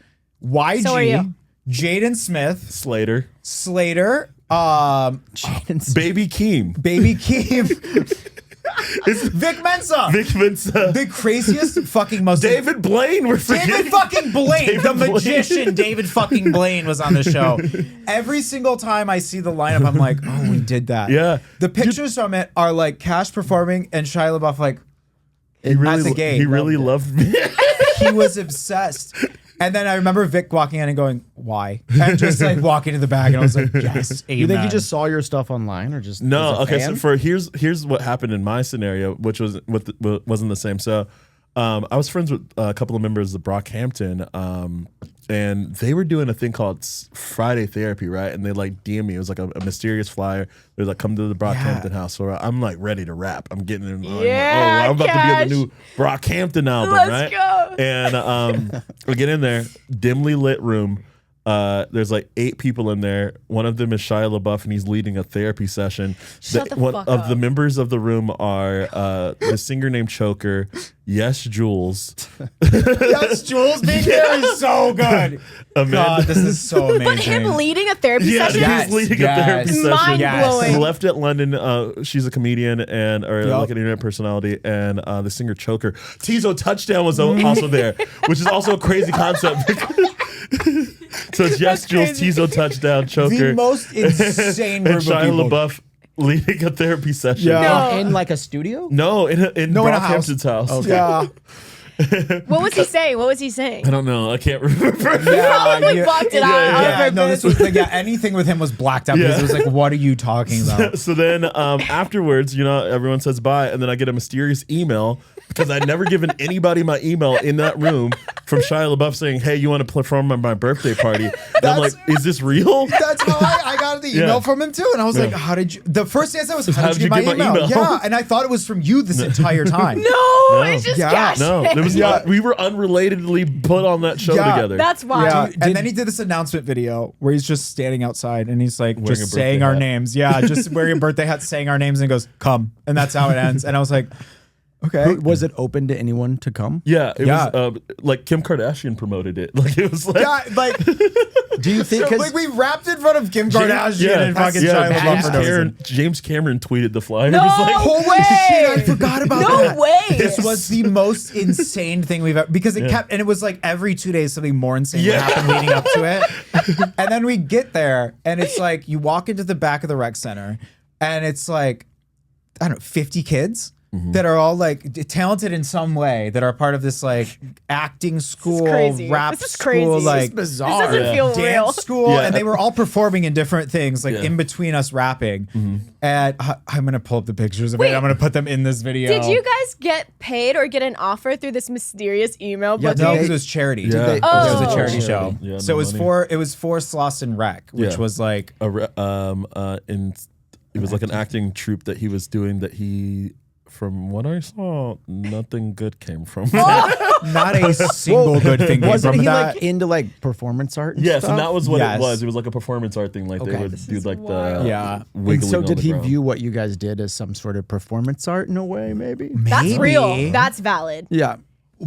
So are you. YG, Jaden Smith, Slater, Slater, Baby Keem, Baby Keem, Vic Mensa. Vic Mensa, The craziest fucking most David Blaine. We're David forgetting. fucking Blaine, David the Blaine. magician David fucking Blaine was on the show. Every single time I see the lineup, I'm like, oh, we did that. Yeah. The pictures from it are like Ka5sh performing and Shia LaBeouf like He really, at the gate. he really loved me. he was obsessed. And then I remember Vic walking in and going, why? And just like walking to the back and I was like, yes, amen. You think he just saw your stuff online or just No, was a okay. fan? So for here's what happened in my scenario, which was wasn't the same. So I was friends with a couple of members of Brockhampton, and they were doing a thing called Friday Therapy, right? And they like DM me. It was like a mysterious flyer. They're like, come to the Brockhampton house. So I'm like ready to rap. I'm getting in. Yeah, I'm about to be Ka5sh. on the new Brockhampton album, Let's right? go. And we get in there, dimly lit room. There's like 8 people in there. One of them is Shia LaBeouf, and he's leading a therapy session. Shut the One fuck of up. the members of the room are the singer named Choker, Yes Jules, Yes, Jules being there is so good. Amanda. God, this is so amazing. But him leading a therapy Yeah, session? Yes. he's leading yes. a therapy session. Mind blowing. Left at London. She's a comedian and Yup. like an internet personality, and the singer Choker. Tizo Touchdown was also there, which is also a crazy concept. So it's Yes Jules, crazy. Tizo Touchdown, Choker, The most insane and group of Shia people. LaBeouf leading a therapy session. Yeah. No. in like a studio? No, in No, in a house. Brockhampton's house. Yeah. What was he saying? What was he saying? I don't know. I can't remember. Probably blocked it out. Yeah, on no, this purpose. was anything with him was blacked out because Yeah. it was like, what are you talking about? So then afterwards, everyone says bye, and then I get a mysterious email because I'd never given anybody my email in that room from Shia LaBeouf saying, "Hey, you want to perform at my birthday party?" And I'm like, "Is this real?" That's how I got the email Yeah. from him too, and I was like, "How did you?" The first thing I said was, "How did you get my email?" Yeah, and I thought it was from you this entire time. No, it's just Yeah. Ka5sh. No, there was not, we were unrelatedly put on that show Yeah. together. That's why. Yeah, and then he did this announcement video where he's just standing outside and he's like Wearing a just birthday saying our hat. names. Yeah, just wearing a birthday hat, saying our names, and goes, "Come," and that's how it ends. And I was like, "Okay." Was it open to anyone to come? yeah, it Yeah. was like Kim Kardashian promoted it. Like it was like Yeah, like, Do you think? so, 'cause- like we rapped in front of Kim Kardashian and fucking yeah, Shia LaBeouf for no reason. James Cameron tweeted the flyer. No It was like, Holy way. shit, I forgot about No that. way. This was the most insane thing we've ever, because it kept, and it was like every 2 days something more insane would Yeah. happen leading up to it. And then we get there and it's like, you walk into the back of the rec center and it's like, I don't know, 50 kids that are all like talented in some way, that are part of this like acting school, crazy. rap This is crazy. school, This is like This doesn't Yeah. feel real. dance school, Yeah. and they were all performing in different things, like Yeah. in between us rapping. And I'm gonna pull up the pictures of Wait. it. I'm gonna put them in this video. Did you guys get paid or get an offer through this mysterious email? Yeah, booking? No, They- because it was charity. Yeah. they- It was a Oh. charity Charity. show. Yeah, So no it was money. for Slauson Rec, which Yeah. was like it was like an acting troupe that he was doing that he, from what I saw, nothing good came from. not a single good thing came Wasn't from he that. like into like performance art? And Yes, stuff? and that was what Yes. it was. It was like a performance art thing. Like they Okay. would This do is like wild. the Yeah. And wiggling so on did the he ground. view what you guys did as some sort of performance art in a way? Maybe. That's Maybe. real. That's valid. Yeah.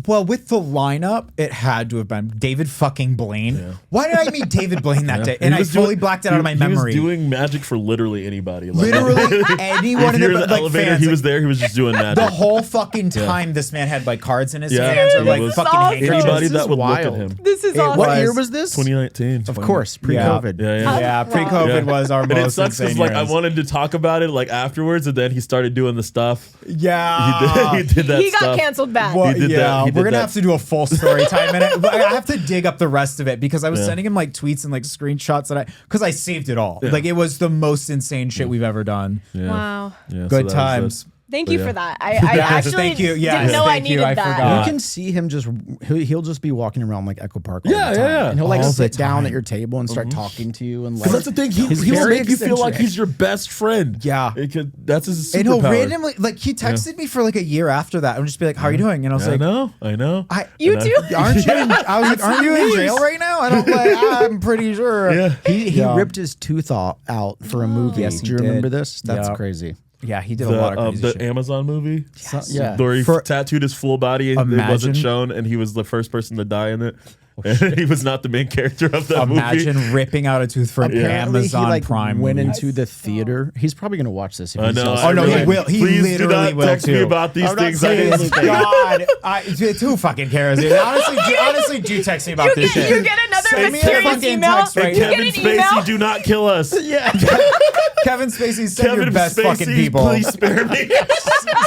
Well, with the lineup, it had to have been David fucking Blaine. Yeah. Why did I meet David Blaine that day? And I fully blacked it out of my memory. He was doing magic for literally anybody. Like, Literally anyone if in you're in the like elevator, fans, he was there. He was just doing magic. the whole fucking time. This man had like cards in his Yeah. hands or He like was- fucking awesome. handkerchiefs. Anybody This that is would look wild. at him. This is awesome. What year was this? 2019. Of course, pre-COVID. Yeah. Yeah, Wow. pre-COVID was our And it most sucks insane because like I years. wanted to talk about it like afterwards, and then he started doing the stuff. Yeah. He did that He got stuff. canceled bad. Well, He did yeah, that. He did we're gonna that. have to do a full story time in it. But I have to dig up the rest of it because I was sending him like tweets and like screenshots that because I saved it all. Yeah. Like it was the most insane shit we've ever done. Yeah. Wow. Yeah, so Good that was times. Thank But you yeah. for that. I Yes, actually thank you. Yes, didn't know I thank you. needed I that. forgot. You can see him Uh-huh. he'll just be walking around like Echo Park all Yeah, the time. yeah. And he'll like All the sit down time. at your table and start talking to you and like Because that's the thing. He he's will very make you feel like eccentric. he's your best friend. Yeah. That's his superpower. And he'll randomly like he texted me for like a year after that and just be like, "How are you doing?" And I was I like, know. You And too? "Aren't you?" I was like, "Aren't you in jail right now?" I don't like. I'm pretty sure. Yeah. He Yeah. ripped his tooth out for a movie. Yes, Do you he remember did. this? That's Yeah. crazy. Yeah, he did a lot of crazy The shit. Amazon movie. Yeah. Where he For- tattooed his full body and it Imagine- wasn't shown, and he was the first person to die in it. And he was not the main character of that Imagine movie. ripping out a tooth for an Apparently Amazon he like Prime went movie. into the theater. He's probably gonna watch this. If I he know. saw Oh, no, he something. will. He Please do literally not will text me too. about these I'm not things. saying anything. God, who fucking cares? Dude? Honestly, do text me about this shit. You get another Send me a mysterious fucking email. text right You now. get Kevin an email. Spacey, do not kill us. Yeah. Kevin Spacey, send your Kevin best Spacey, fucking people. please spare me.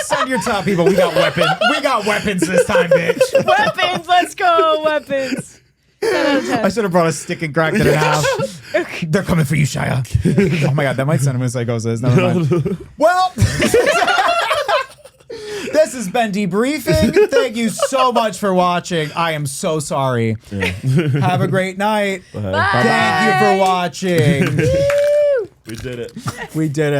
Send your top people. We got weapons. We got weapons this time, bitch. Weapons. Let's go. Weapons. 10 out of 10. I should have brought a stick and cracked it in half. They're coming for you, Shia. Oh my god, that might send him in psychosis. Never mind. Well, this has been debriefing. Thank you so much for watching. I am so sorry. Have a great night. Bye. Thank you for watching. We did it. We did it.